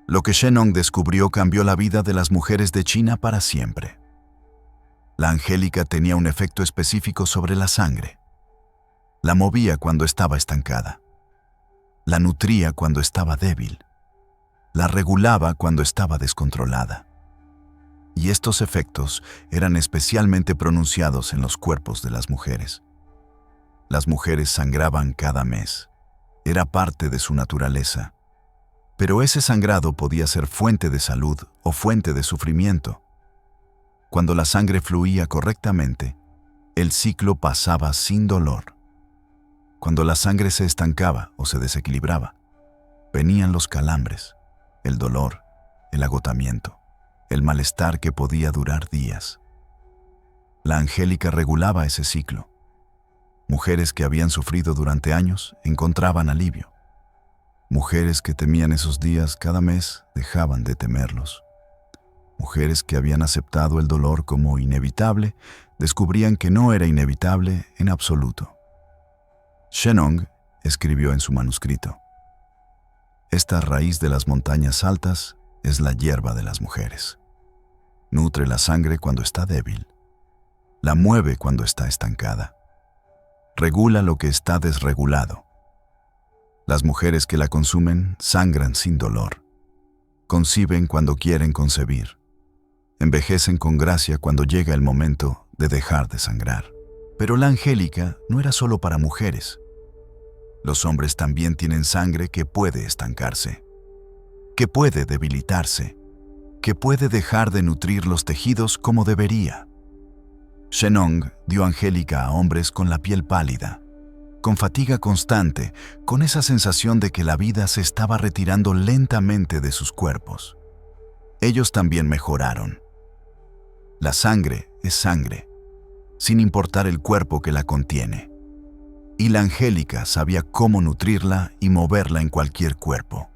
Lo que Shennong descubrió cambió la vida de las mujeres de China para siempre. La angélica tenía un efecto específico sobre la sangre. La movía cuando estaba estancada. La nutría cuando estaba débil. La regulaba cuando estaba descontrolada. Y estos efectos eran especialmente pronunciados en los cuerpos de las mujeres. Las mujeres sangraban cada mes. Era parte de su naturaleza. Pero ese sangrado podía ser fuente de salud o fuente de sufrimiento. Cuando la sangre fluía correctamente, el ciclo pasaba sin dolor. Cuando la sangre se estancaba o se desequilibraba, venían los calambres, el dolor, el agotamiento, el malestar que podía durar días. La angélica regulaba ese ciclo. Mujeres que habían sufrido durante años encontraban alivio. Mujeres que temían esos días cada mes dejaban de temerlos. Mujeres que habían aceptado el dolor como inevitable descubrían que no era inevitable en absoluto. Shennong escribió en su manuscrito: esta raíz de las montañas altas es la hierba de las mujeres. Nutre la sangre cuando está débil. La mueve cuando está estancada. Regula lo que está desregulado. Las mujeres que la consumen sangran sin dolor. Conciben cuando quieren concebir. Envejecen con gracia cuando llega el momento de dejar de sangrar. Pero la angélica no era solo para mujeres. Los hombres también tienen sangre que puede estancarse, que puede debilitarse, que puede dejar de nutrir los tejidos como debería. Shennong dio Angélica a hombres con la piel pálida, con fatiga constante, con esa sensación de que la vida se estaba retirando lentamente de sus cuerpos. Ellos también mejoraron. La sangre es sangre, sin importar el cuerpo que la contiene. Y la Angélica sabía cómo nutrirla y moverla en cualquier cuerpo.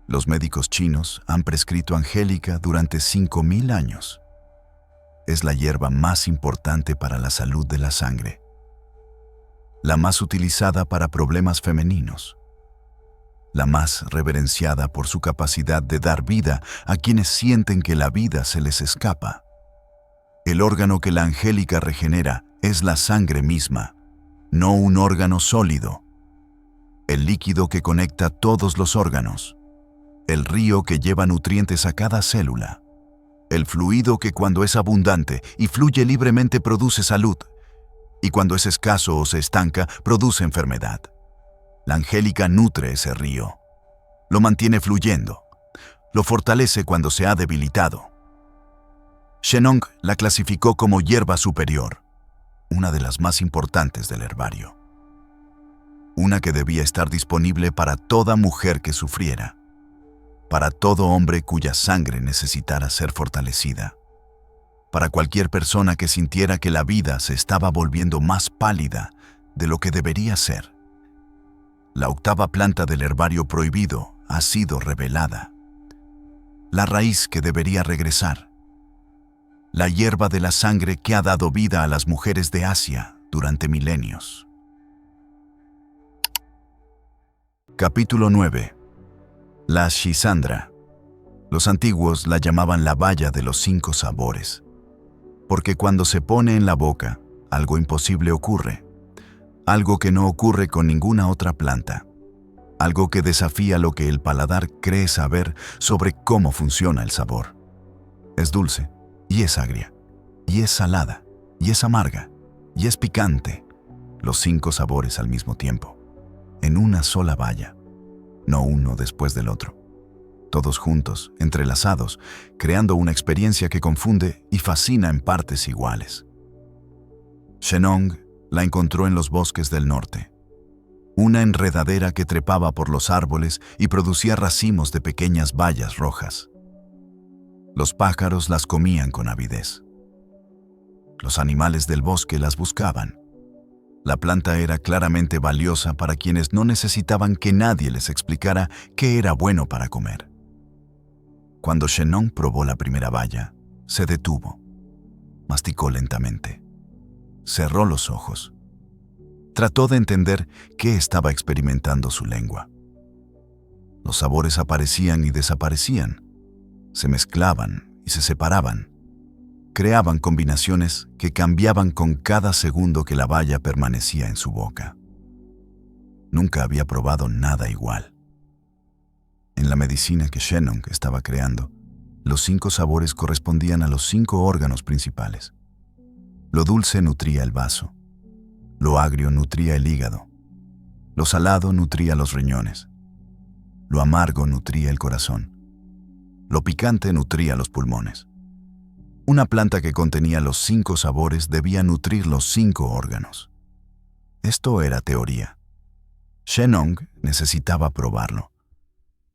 Los médicos chinos han prescrito Angélica durante 5.000 años. Es la hierba más importante para la salud de la sangre, la más utilizada para problemas femeninos, la más reverenciada por su capacidad de dar vida a quienes sienten que la vida se les escapa. El órgano que la Angélica regenera es la sangre misma, no un órgano sólido. El líquido que conecta todos los órganos, el río que lleva nutrientes a cada célula, el fluido que cuando es abundante y fluye libremente produce salud, y cuando es escaso o se estanca produce enfermedad. La Angélica nutre ese río, lo mantiene fluyendo, lo fortalece cuando se ha debilitado. Shennong la clasificó como hierba superior, una de las más importantes del herbario. Una que debía estar disponible para toda mujer que sufriera, para todo hombre cuya sangre necesitara ser fortalecida, para cualquier persona que sintiera que la vida se estaba volviendo más pálida de lo que debería ser. La octava planta del herbario prohibido ha sido revelada. La raíz que debería regresar. La hierba de la sangre que ha dado vida a las mujeres de Asia durante milenios. Capítulo 9. La Schisandra. Los antiguos la llamaban la baya de los 5 sabores, porque cuando se pone en la boca, algo imposible ocurre, algo que no ocurre con ninguna otra planta, algo que desafía lo que el paladar cree saber sobre cómo funciona el sabor. Es dulce, y es agria, y es salada, y es amarga, y es picante, los 5 sabores al mismo tiempo, en una sola baya, no uno después del otro, todos juntos, entrelazados, creando una experiencia que confunde y fascina en partes iguales. Shennong la encontró en los bosques del norte, una enredadera que trepaba por los árboles y producía racimos de pequeñas bayas rojas. Los pájaros las comían con avidez. Los animales del bosque las buscaban. La planta era claramente valiosa para quienes no necesitaban que nadie les explicara qué era bueno para comer. Cuando Shennong probó la primera baya, se detuvo, masticó lentamente, cerró los ojos. Trató de entender qué estaba experimentando su lengua. Los sabores aparecían y desaparecían, se mezclaban y se separaban. Creaban combinaciones que cambiaban con cada segundo que la baya permanecía en su boca. Nunca había probado nada igual. En la medicina que Shennong estaba creando, los 5 sabores correspondían a los 5 órganos principales. Lo dulce nutría el vaso, lo agrio nutría el hígado, lo salado nutría los riñones, lo amargo nutría el corazón, lo picante nutría los pulmones. Una planta que contenía los 5 sabores debía nutrir los 5 órganos. Esto era teoría. Shennong necesitaba probarlo.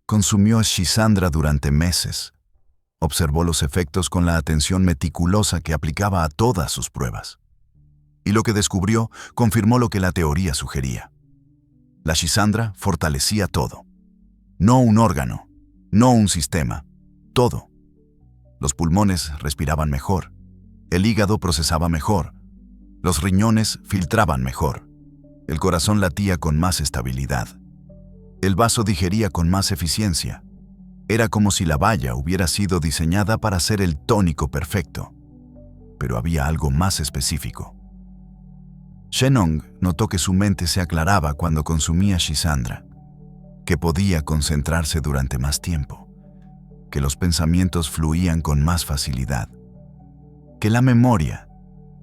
Consumió Schisandra durante meses. Observó los efectos con la atención meticulosa que aplicaba a todas sus pruebas. Y lo que descubrió confirmó lo que la teoría sugería. La Schisandra fortalecía todo. No un órgano, no un sistema, todo. Los pulmones respiraban mejor, el hígado procesaba mejor, los riñones filtraban mejor, el corazón latía con más estabilidad, el vaso digería con más eficiencia. Era como si la baya hubiera sido diseñada para ser el tónico perfecto, pero había algo más específico. Shennong notó que su mente se aclaraba cuando consumía Schisandra, que podía concentrarse durante más tiempo, que los pensamientos fluían con más facilidad, que la memoria,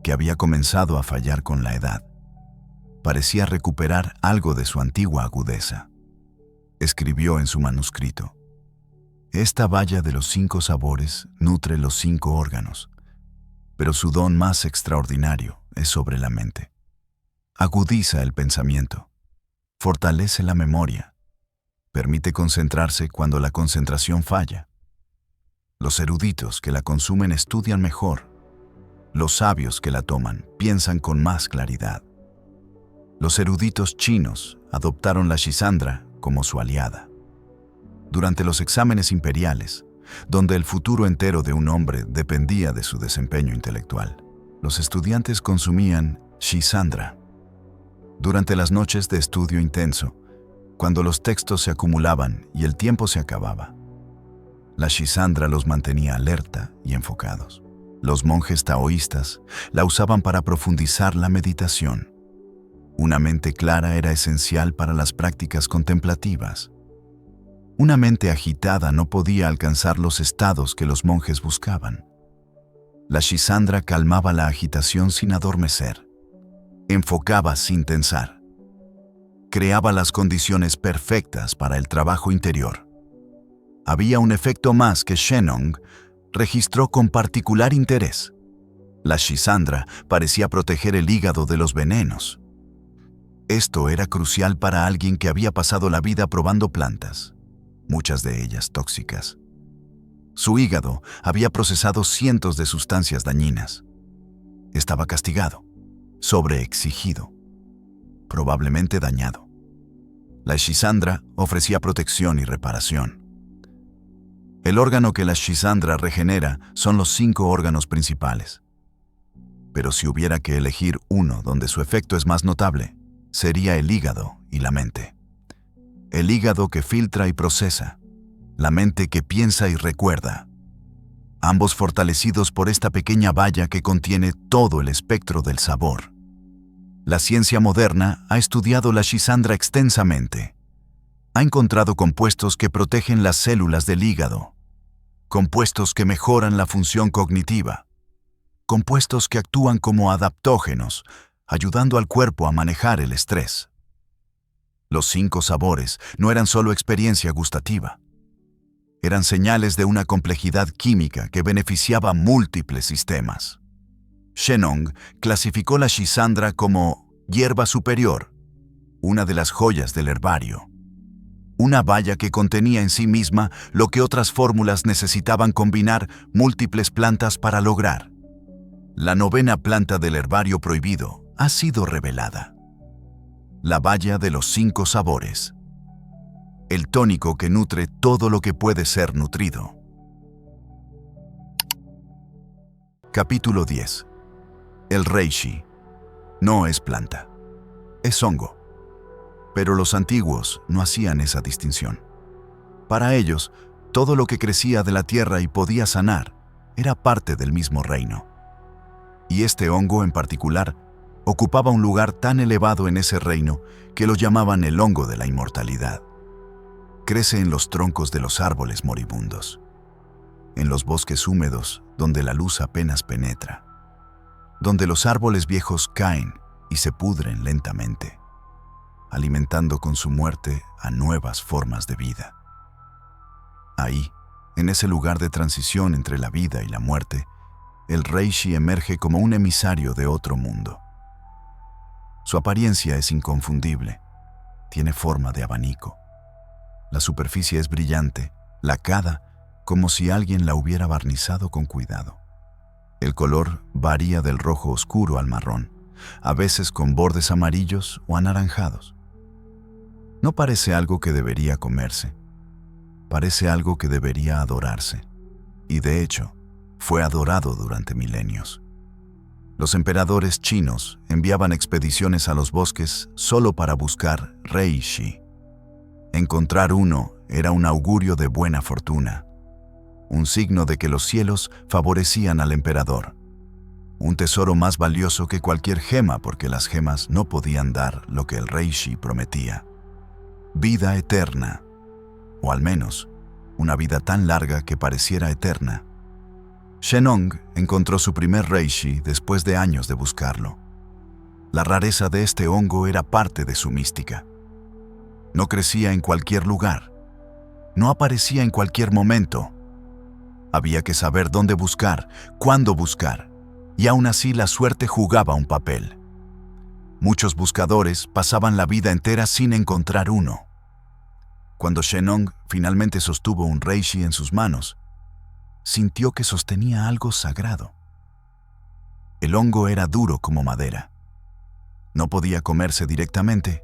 que había comenzado a fallar con la edad, parecía recuperar algo de su antigua agudeza. Escribió en su manuscrito: esta baya de los 5 sabores nutre los 5 órganos, pero su don más extraordinario es sobre la mente. Agudiza el pensamiento, fortalece la memoria, permite concentrarse cuando la concentración falla. Los eruditos que la consumen estudian mejor. Los sabios que la toman piensan con más claridad. Los eruditos chinos adoptaron la Shisandra como su aliada. Durante los exámenes imperiales, donde el futuro entero de un hombre dependía de su desempeño intelectual, los estudiantes consumían Shisandra. Durante las noches de estudio intenso, cuando los textos se acumulaban y el tiempo se acababa, la Shisandra los mantenía alerta y enfocados. Los monjes taoístas la usaban para profundizar la meditación. Una mente clara era esencial para las prácticas contemplativas. Una mente agitada no podía alcanzar los estados que los monjes buscaban. La Shisandra calmaba la agitación sin adormecer. Enfocaba sin tensar. Creaba las condiciones perfectas para el trabajo interior. Había un efecto más que Shennong registró con particular interés. La Shisandra parecía proteger el hígado de los venenos. Esto era crucial para alguien que había pasado la vida probando plantas, muchas de ellas tóxicas. Su hígado había procesado cientos de sustancias dañinas. Estaba castigado, sobreexigido, probablemente dañado. La Shisandra ofrecía protección y reparación. El órgano que la Shisandra regenera son los 5 órganos principales. Pero si hubiera que elegir uno donde su efecto es más notable, sería el hígado y la mente. El hígado que filtra y procesa, la mente que piensa y recuerda, ambos fortalecidos por esta pequeña valla que contiene todo el espectro del sabor. La ciencia moderna ha estudiado la Shisandra extensamente. Ha encontrado compuestos que protegen las células del hígado, compuestos que mejoran la función cognitiva, compuestos que actúan como adaptógenos, ayudando al cuerpo a manejar el estrés. Los 5 sabores no eran solo experiencia gustativa. Eran señales de una complejidad química que beneficiaba múltiples sistemas. Shennong clasificó la Shisandra como hierba superior, una de las joyas del herbario. Una valla que contenía en sí misma lo que otras fórmulas necesitaban combinar múltiples plantas para lograr. La 9ª planta del herbario prohibido ha sido revelada. La valla de los 5 sabores. El tónico que nutre todo lo que puede ser nutrido. Capítulo 10. El reishi no es planta, es hongo. Pero los antiguos no hacían esa distinción. Para ellos, todo lo que crecía de la tierra y podía sanar era parte del mismo reino. Y este hongo en particular ocupaba un lugar tan elevado en ese reino que lo llamaban el hongo de la inmortalidad. Crece en los troncos de los árboles moribundos, en los bosques húmedos donde la luz apenas penetra, donde los árboles viejos caen y se pudren lentamente, alimentando con su muerte a nuevas formas de vida. Ahí, en ese lugar de transición entre la vida y la muerte, el reishi emerge como un emisario de otro mundo. Su apariencia es inconfundible, tiene forma de abanico. La superficie es brillante, lacada, como si alguien la hubiera barnizado con cuidado. El color varía del rojo oscuro al marrón, a veces con bordes amarillos o anaranjados. No parece algo que debería comerse, parece algo que debería adorarse, y de hecho, fue adorado durante milenios. Los emperadores chinos enviaban expediciones a los bosques solo para buscar reishi. Encontrar uno era un augurio de buena fortuna, un signo de que los cielos favorecían al emperador, un tesoro más valioso que cualquier gema porque las gemas no podían dar lo que el reishi prometía: vida eterna, o al menos una vida tan larga que pareciera eterna. Shennong encontró su primer reishi después de años de buscarlo. La rareza de este hongo era parte de su mística. No crecía en cualquier lugar, no aparecía en cualquier momento. Había que saber dónde buscar, cuándo buscar, y aún así la suerte jugaba un papel. Muchos buscadores pasaban la vida entera sin encontrar uno. Cuando Shennong finalmente sostuvo un reishi en sus manos, sintió que sostenía algo sagrado. El hongo era duro como madera. No podía comerse directamente.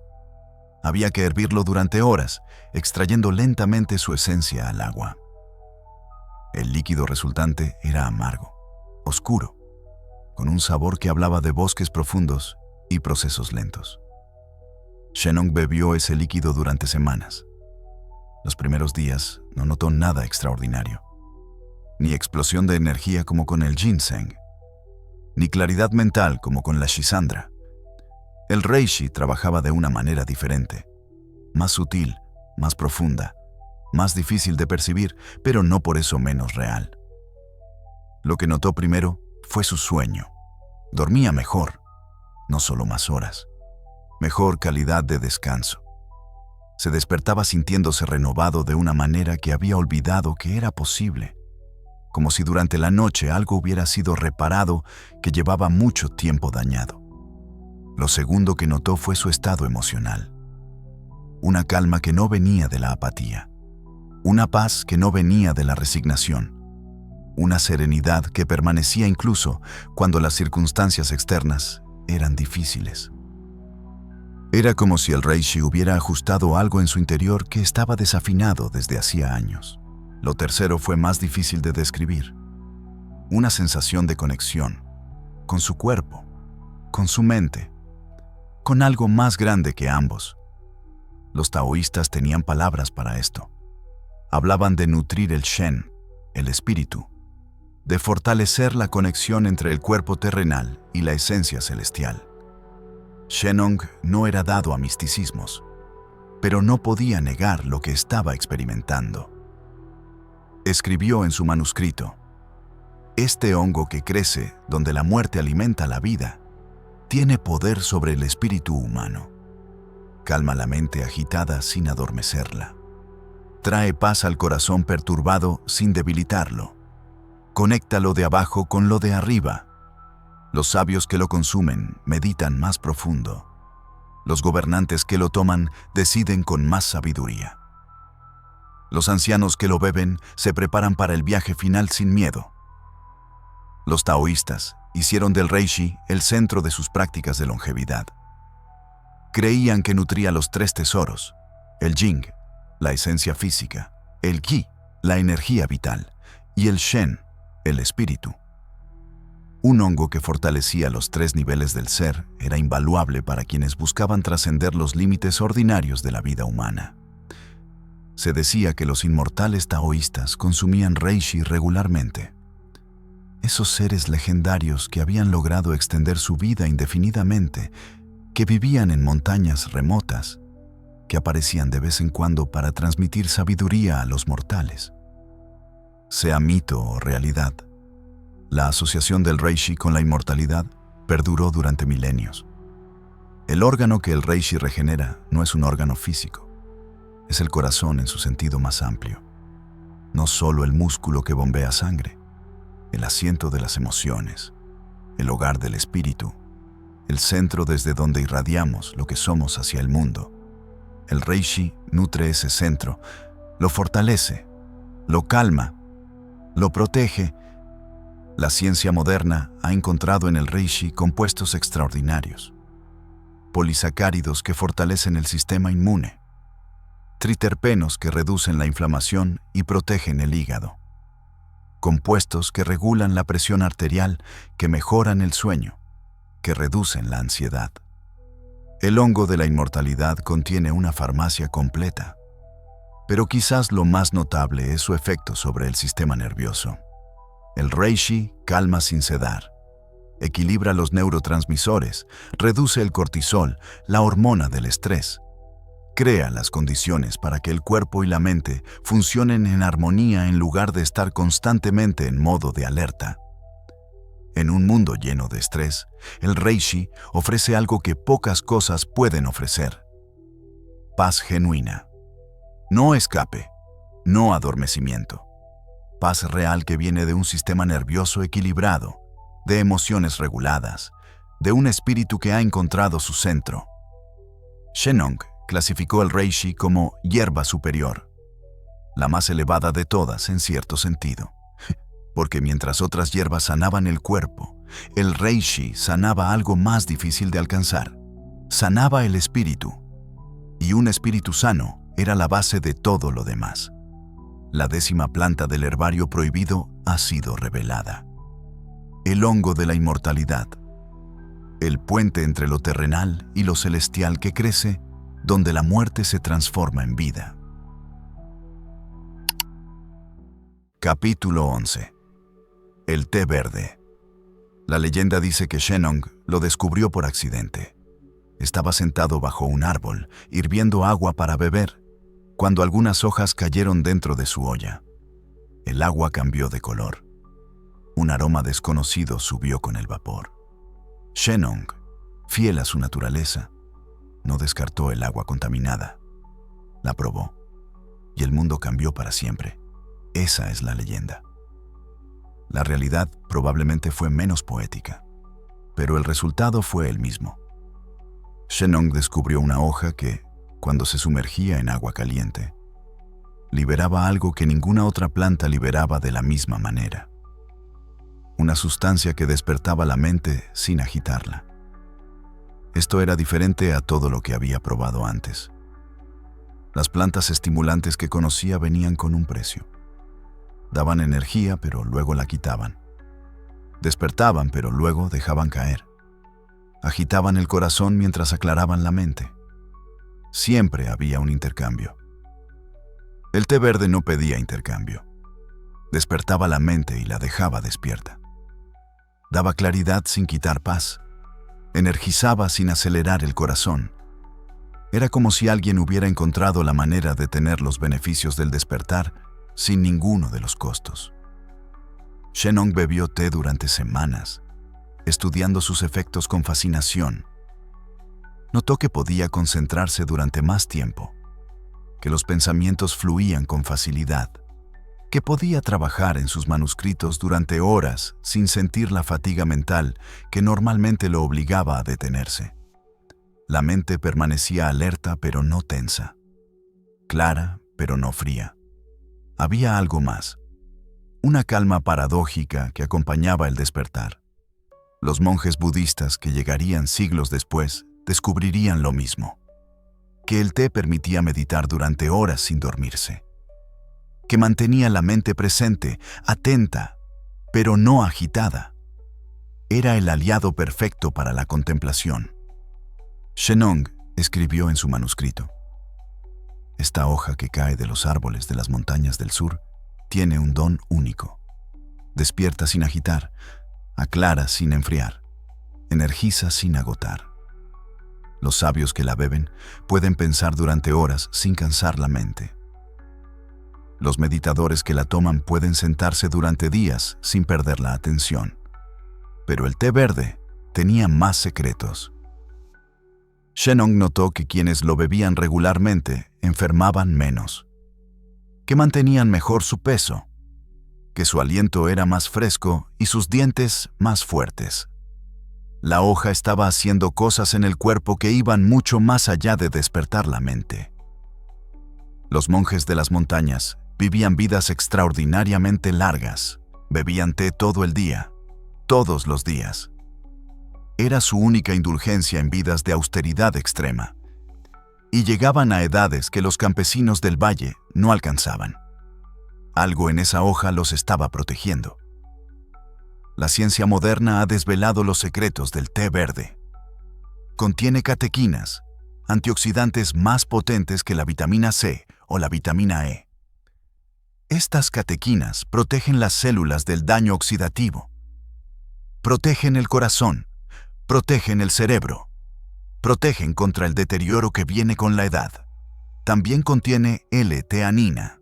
Había que hervirlo durante horas, extrayendo lentamente su esencia al agua. El líquido resultante era amargo, oscuro, con un sabor que hablaba de bosques profundos y procesos lentos. Shennong bebió ese líquido durante semanas. Los primeros días no notó nada extraordinario, ni explosión de energía como con el ginseng, ni claridad mental como con la shisandra. El reishi trabajaba de una manera diferente, más sutil, más profunda, más difícil de percibir, pero no por eso menos real. Lo que notó primero fue su sueño. Dormía mejor, no solo más horas, mejor calidad de descanso. Se despertaba sintiéndose renovado de una manera que había olvidado que era posible, como si durante la noche algo hubiera sido reparado que llevaba mucho tiempo dañado. Lo segundo que notó fue su estado emocional. Una calma que no venía de la apatía. Una paz que no venía de la resignación. Una serenidad que permanecía incluso cuando las circunstancias externas eran difíciles. Era como si el reishi hubiera ajustado algo en su interior que estaba desafinado desde hacía años. Lo tercero fue más difícil de describir. Una sensación de conexión con su cuerpo, con su mente, con algo más grande que ambos. Los taoístas tenían palabras para esto. Hablaban de nutrir el Shen, el espíritu, de fortalecer la conexión entre el cuerpo terrenal y la esencia celestial. Shennong no era dado a misticismos, pero no podía negar lo que estaba experimentando. Escribió en su manuscrito: "Este hongo que crece donde la muerte alimenta la vida, tiene poder sobre el espíritu humano. Calma la mente agitada sin adormecerla. Trae paz al corazón perturbado sin debilitarlo. Conecta lo de abajo con lo de arriba. Los sabios que lo consumen meditan más profundo. Los gobernantes que lo toman deciden con más sabiduría. Los ancianos que lo beben se preparan para el viaje final sin miedo". Los taoístas hicieron del reishi el centro de sus prácticas de longevidad. Creían que nutría los tres tesoros: el jing, la esencia física; el qi, la energía vital; y el shen, el espíritu. Un hongo que fortalecía los tres niveles del ser era invaluable para quienes buscaban trascender los límites ordinarios de la vida humana. Se decía que los inmortales taoístas consumían reishi regularmente. Esos seres legendarios que habían logrado extender su vida indefinidamente, que vivían en montañas remotas, que aparecían de vez en cuando para transmitir sabiduría a los mortales. Sea mito o realidad, la asociación del reishi con la inmortalidad perduró durante milenios. El órgano que el reishi regenera no es un órgano físico, es el corazón en su sentido más amplio. No solo el músculo que bombea sangre, el asiento de las emociones, el hogar del espíritu, el centro desde donde irradiamos lo que somos hacia el mundo. El reishi nutre ese centro, lo fortalece, lo calma, lo protege. La ciencia moderna ha encontrado en el reishi compuestos extraordinarios, polisacáridos que fortalecen el sistema inmune, triterpenos que reducen la inflamación y protegen el hígado, compuestos que regulan la presión arterial, que mejoran el sueño, que reducen la ansiedad. El hongo de la inmortalidad contiene una farmacia completa, pero quizás lo más notable es su efecto sobre el sistema nervioso. El reishi calma sin sedar, equilibra los neurotransmisores, reduce el cortisol, la hormona del estrés. Crea las condiciones para que el cuerpo y la mente funcionen en armonía en lugar de estar constantemente en modo de alerta. En un mundo lleno de estrés, el reishi ofrece algo que pocas cosas pueden ofrecer: paz genuina. No escape, no adormecimiento. Paz real que viene de un sistema nervioso equilibrado, de emociones reguladas, de un espíritu que ha encontrado su centro. Shennong clasificó el reishi como hierba superior, la más elevada de todas en cierto sentido, porque mientras otras hierbas sanaban el cuerpo, el reishi sanaba algo más difícil de alcanzar, sanaba el espíritu, y un espíritu sano era la base de todo lo demás. La 10ª planta del herbario prohibido ha sido revelada. El hongo de la inmortalidad, el puente entre lo terrenal y lo celestial que crece, donde la muerte se transforma en vida. Capítulo 11. El té verde. La leyenda dice que Shennong lo descubrió por accidente. Estaba sentado bajo un árbol, hirviendo agua para beber, cuando algunas hojas cayeron dentro de su olla. El agua cambió de color. Un aroma desconocido subió con el vapor. Shennong, fiel a su naturaleza, no descartó el agua contaminada. La probó, y el mundo cambió para siempre. Esa es la leyenda. La realidad probablemente fue menos poética, pero el resultado fue el mismo. Shennong descubrió una hoja que, cuando se sumergía en agua caliente, liberaba algo que ninguna otra planta liberaba de la misma manera. Una sustancia que despertaba la mente sin agitarla. Esto era diferente a todo lo que había probado antes. Las plantas estimulantes que conocía venían con un precio. Daban energía, pero luego la quitaban. Despertaban, pero luego dejaban caer. Agitaban el corazón mientras aclaraban la mente. Siempre había un intercambio. El té verde no pedía intercambio. Despertaba la mente y la dejaba despierta. Daba claridad sin quitar paz. Energizaba sin acelerar el corazón. Era como si alguien hubiera encontrado la manera de tener los beneficios del despertar sin ninguno de los costos. Shennong bebió té durante semanas, estudiando sus efectos con fascinación. Notó que podía concentrarse durante más tiempo, que los pensamientos fluían con facilidad, que podía trabajar en sus manuscritos durante horas sin sentir la fatiga mental que normalmente lo obligaba a detenerse. La mente permanecía alerta pero no tensa, clara pero no fría. Había algo más, una calma paradójica que acompañaba el despertar. Los monjes budistas que llegarían siglos después descubrirían lo mismo, que el té permitía meditar durante horas sin dormirse, que mantenía la mente presente, atenta, pero no agitada. Era el aliado perfecto para la contemplación. Shennong escribió en su manuscrito: esta hoja que cae de los árboles de las montañas del sur tiene un don único. Despierta sin agitar, aclara sin enfriar, energiza sin agotar. Los sabios que la beben pueden pensar durante horas sin cansar la mente. Los meditadores que la toman pueden sentarse durante días sin perder la atención. Pero el té verde tenía más secretos. Shennong notó que quienes lo bebían regularmente enfermaban menos, que mantenían mejor su peso, que su aliento era más fresco y sus dientes más fuertes. La hoja estaba haciendo cosas en el cuerpo que iban mucho más allá de despertar la mente. Los monjes de las montañas vivían vidas extraordinariamente largas, bebían té todo el día, todos los días. Era su única indulgencia en vidas de austeridad extrema, y llegaban a edades que los campesinos del valle no alcanzaban. Algo en esa hoja los estaba protegiendo. La ciencia moderna ha desvelado los secretos del té verde. Contiene catequinas, antioxidantes más potentes que la vitamina C o la vitamina E. Estas catequinas protegen las células del daño oxidativo, protegen el corazón, protegen el cerebro, protegen contra el deterioro que viene con la edad. También contiene L-teanina.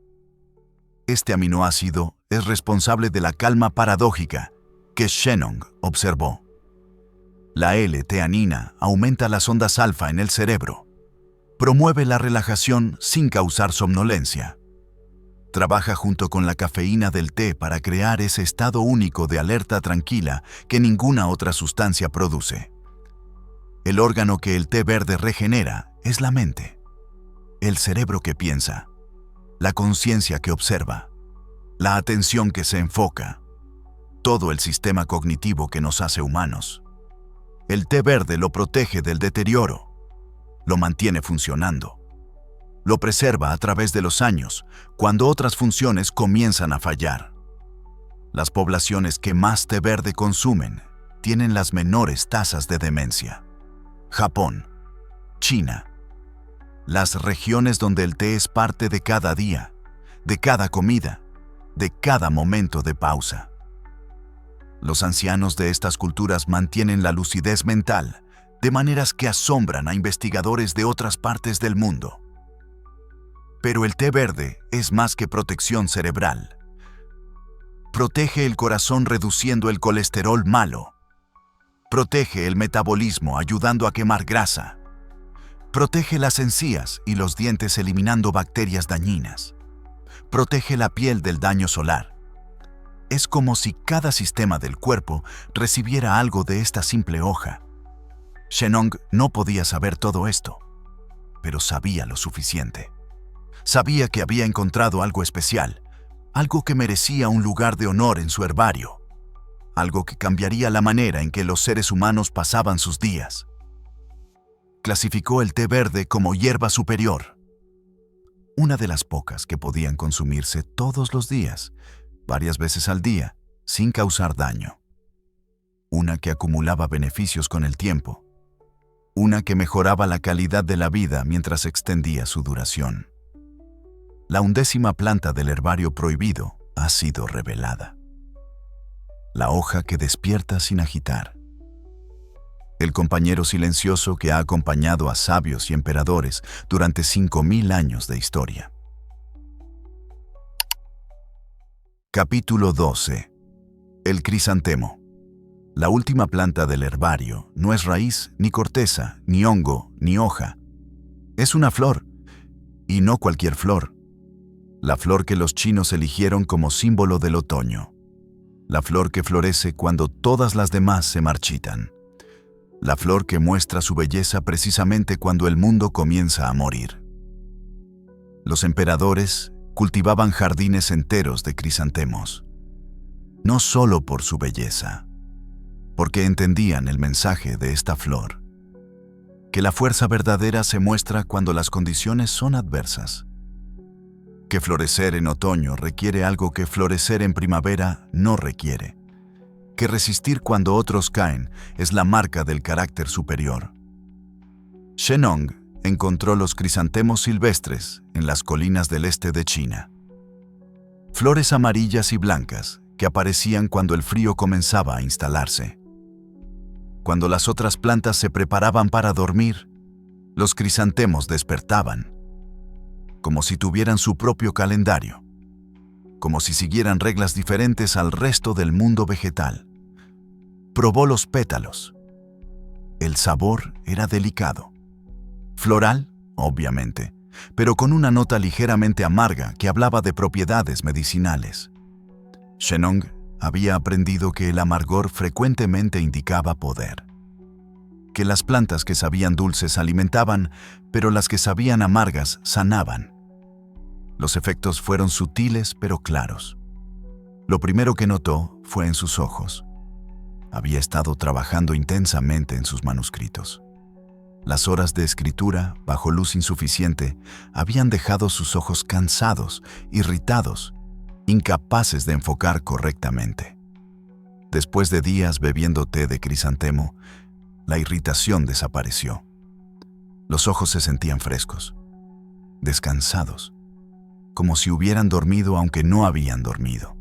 Este aminoácido es responsable de la calma paradójica que Shennong observó. La L-teanina aumenta las ondas alfa en el cerebro, promueve la relajación sin causar somnolencia, Trabaja junto con la cafeína del té para crear ese estado único de alerta tranquila que ninguna otra sustancia produce. El órgano que el té verde regenera es la mente, el cerebro que piensa, la conciencia que observa, la atención que se enfoca, todo el sistema cognitivo que nos hace humanos. El té verde lo protege del deterioro, lo mantiene funcionando, lo preserva a través de los años cuando otras funciones comienzan a fallar. Las poblaciones que más té verde consumen tienen las menores tasas de demencia. Japón, China, las regiones donde el té es parte de cada día, de cada comida, de cada momento de pausa. Los ancianos de estas culturas mantienen la lucidez mental de maneras que asombran a investigadores de otras partes del mundo. Pero el té verde es más que protección cerebral. Protege el corazón reduciendo el colesterol malo. Protege el metabolismo ayudando a quemar grasa. Protege las encías y los dientes eliminando bacterias dañinas. Protege la piel del daño solar. Es como si cada sistema del cuerpo recibiera algo de esta simple hoja. Shennong no podía saber todo esto, pero sabía lo suficiente. Sabía que había encontrado algo especial, algo que merecía un lugar de honor en su herbario, algo que cambiaría la manera en que los seres humanos pasaban sus días. Clasificó el té verde como hierba superior, una de las pocas que podían consumirse todos los días, varias veces al día, sin causar daño. Una que acumulaba beneficios con el tiempo. Una que mejoraba la calidad de la vida mientras extendía su duración. La 11ª planta del herbario prohibido ha sido revelada. La hoja que despierta sin agitar. El compañero silencioso que ha acompañado a sabios y emperadores durante 5000 años de historia. Capítulo 12. El crisantemo. La última planta del herbario no es raíz, ni corteza, ni hongo, ni hoja. Es una flor, y no cualquier flor. La flor que los chinos eligieron como símbolo del otoño. La flor que florece cuando todas las demás se marchitan. La flor que muestra su belleza precisamente cuando el mundo comienza a morir. Los emperadores cultivaban jardines enteros de crisantemos, no solo por su belleza, porque entendían el mensaje de esta flor, que la fuerza verdadera se muestra cuando las condiciones son adversas, que florecer en otoño requiere algo que florecer en primavera no requiere, que resistir cuando otros caen es la marca del carácter superior. Shennong encontró los crisantemos silvestres en las colinas del este de China. Flores amarillas y blancas que aparecían cuando el frío comenzaba a instalarse. Cuando las otras plantas se preparaban para dormir, los crisantemos despertaban, como si tuvieran su propio calendario, como si siguieran reglas diferentes al resto del mundo vegetal. Probó los pétalos. El sabor era delicado. Floral, obviamente, pero con una nota ligeramente amarga que hablaba de propiedades medicinales. Shennong había aprendido que el amargor frecuentemente indicaba poder. Que las plantas que sabían dulces alimentaban, pero las que sabían amargas sanaban. Los efectos fueron sutiles pero claros. Lo primero que notó fue en sus ojos. Había estado trabajando intensamente en sus manuscritos. Las horas de escritura, bajo luz insuficiente, habían dejado sus ojos cansados, irritados, incapaces de enfocar correctamente. Después de días bebiendo té de crisantemo, la irritación desapareció. Los ojos se sentían frescos, descansados, como si hubieran dormido aunque no habían dormido.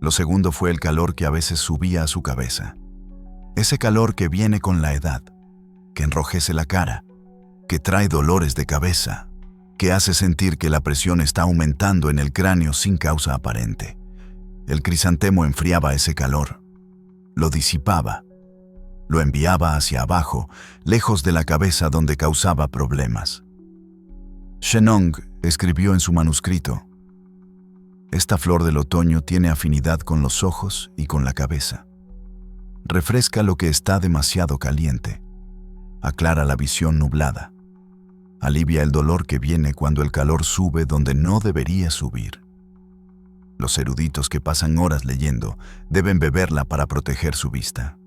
Lo segundo fue el calor que a veces subía a su cabeza. Ese calor que viene con la edad, que enrojece la cara, que trae dolores de cabeza, que hace sentir que la presión está aumentando en el cráneo sin causa aparente. El crisantemo enfriaba ese calor, lo disipaba, lo enviaba hacia abajo, lejos de la cabeza donde causaba problemas. Shennong escribió en su manuscrito, Esta flor del otoño tiene afinidad con los ojos y con la cabeza. Refresca lo que está demasiado caliente. Aclara la visión nublada. Alivia el dolor que viene cuando el calor sube donde no debería subir. Los eruditos que pasan horas leyendo deben beberla para proteger su vista.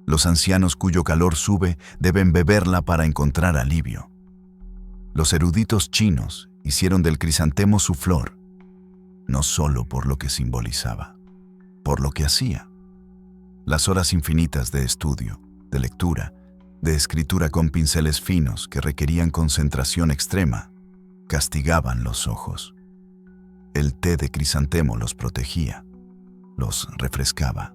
Los ancianos cuyo calor sube deben beberla para encontrar alivio. Los eruditos chinos hicieron del crisantemo su flor, no solo por lo que simbolizaba, por lo que hacía. Las horas infinitas de estudio, de lectura, de escritura con pinceles finos que requerían concentración extrema, castigaban los ojos. El té de crisantemo los protegía, los refrescaba.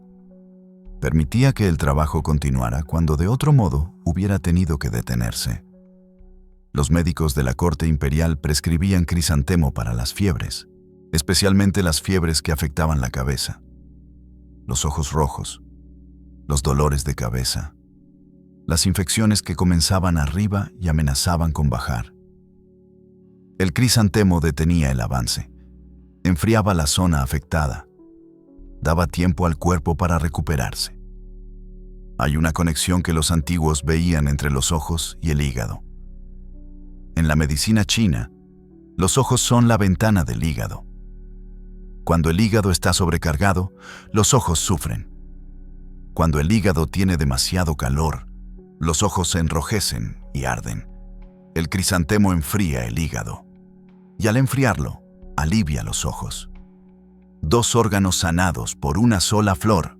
Permitía que el trabajo continuara cuando de otro modo hubiera tenido que detenerse. Los médicos de la corte imperial prescribían crisantemo para las fiebres, especialmente las fiebres que afectaban la cabeza, los ojos rojos, los dolores de cabeza, las infecciones que comenzaban arriba y amenazaban con bajar. El crisantemo detenía el avance, enfriaba la zona afectada, daba tiempo al cuerpo para recuperarse. Hay una conexión que los antiguos veían entre los ojos y el hígado. En la medicina china, los ojos son la ventana del hígado. Cuando el hígado está sobrecargado, los ojos sufren. Cuando el hígado tiene demasiado calor, los ojos se enrojecen y arden. El crisantemo enfría el hígado, y al enfriarlo, alivia los ojos. Dos órganos sanados por una sola flor.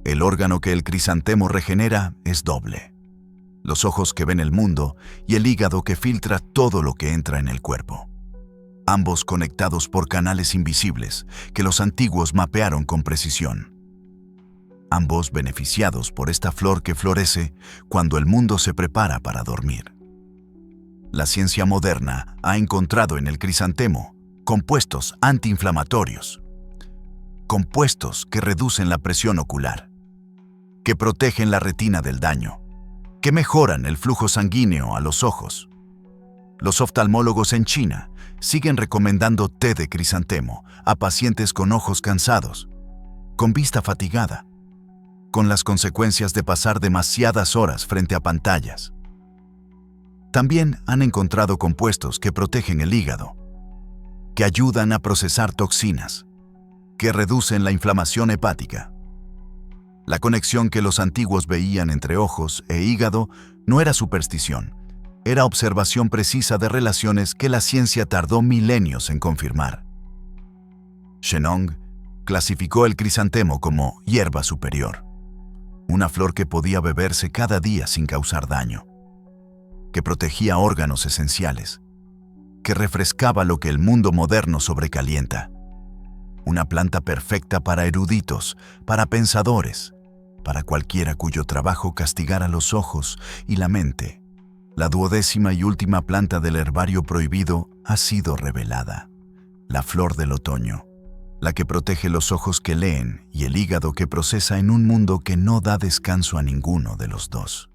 El órgano que el crisantemo regenera es doble. Los ojos que ven el mundo y el hígado que filtra todo lo que entra en el cuerpo. Ambos conectados por canales invisibles que los antiguos mapearon con precisión. Ambos beneficiados por esta flor que florece cuando el mundo se prepara para dormir. La ciencia moderna ha encontrado en el crisantemo compuestos antiinflamatorios, compuestos que reducen la presión ocular, que protegen la retina del daño, que mejoran el flujo sanguíneo a los ojos. Los oftalmólogos en China siguen recomendando té de crisantemo a pacientes con ojos cansados, con vista fatigada, con las consecuencias de pasar demasiadas horas frente a pantallas. También han encontrado compuestos que protegen el hígado, que ayudan a procesar toxinas, que reducen la inflamación hepática. La conexión que los antiguos veían entre ojos e hígado no era superstición, era observación precisa de relaciones que la ciencia tardó milenios en confirmar. Shennong clasificó el crisantemo como hierba superior, una flor que podía beberse cada día sin causar daño, que protegía órganos esenciales, que refrescaba lo que el mundo moderno sobrecalienta. Una planta perfecta para eruditos, para pensadores, para cualquiera cuyo trabajo castigara los ojos y la mente. La 12ª y última planta del herbario prohibido ha sido revelada, la flor del otoño, la que protege los ojos que leen y el hígado que procesa en un mundo que no da descanso a ninguno de los dos.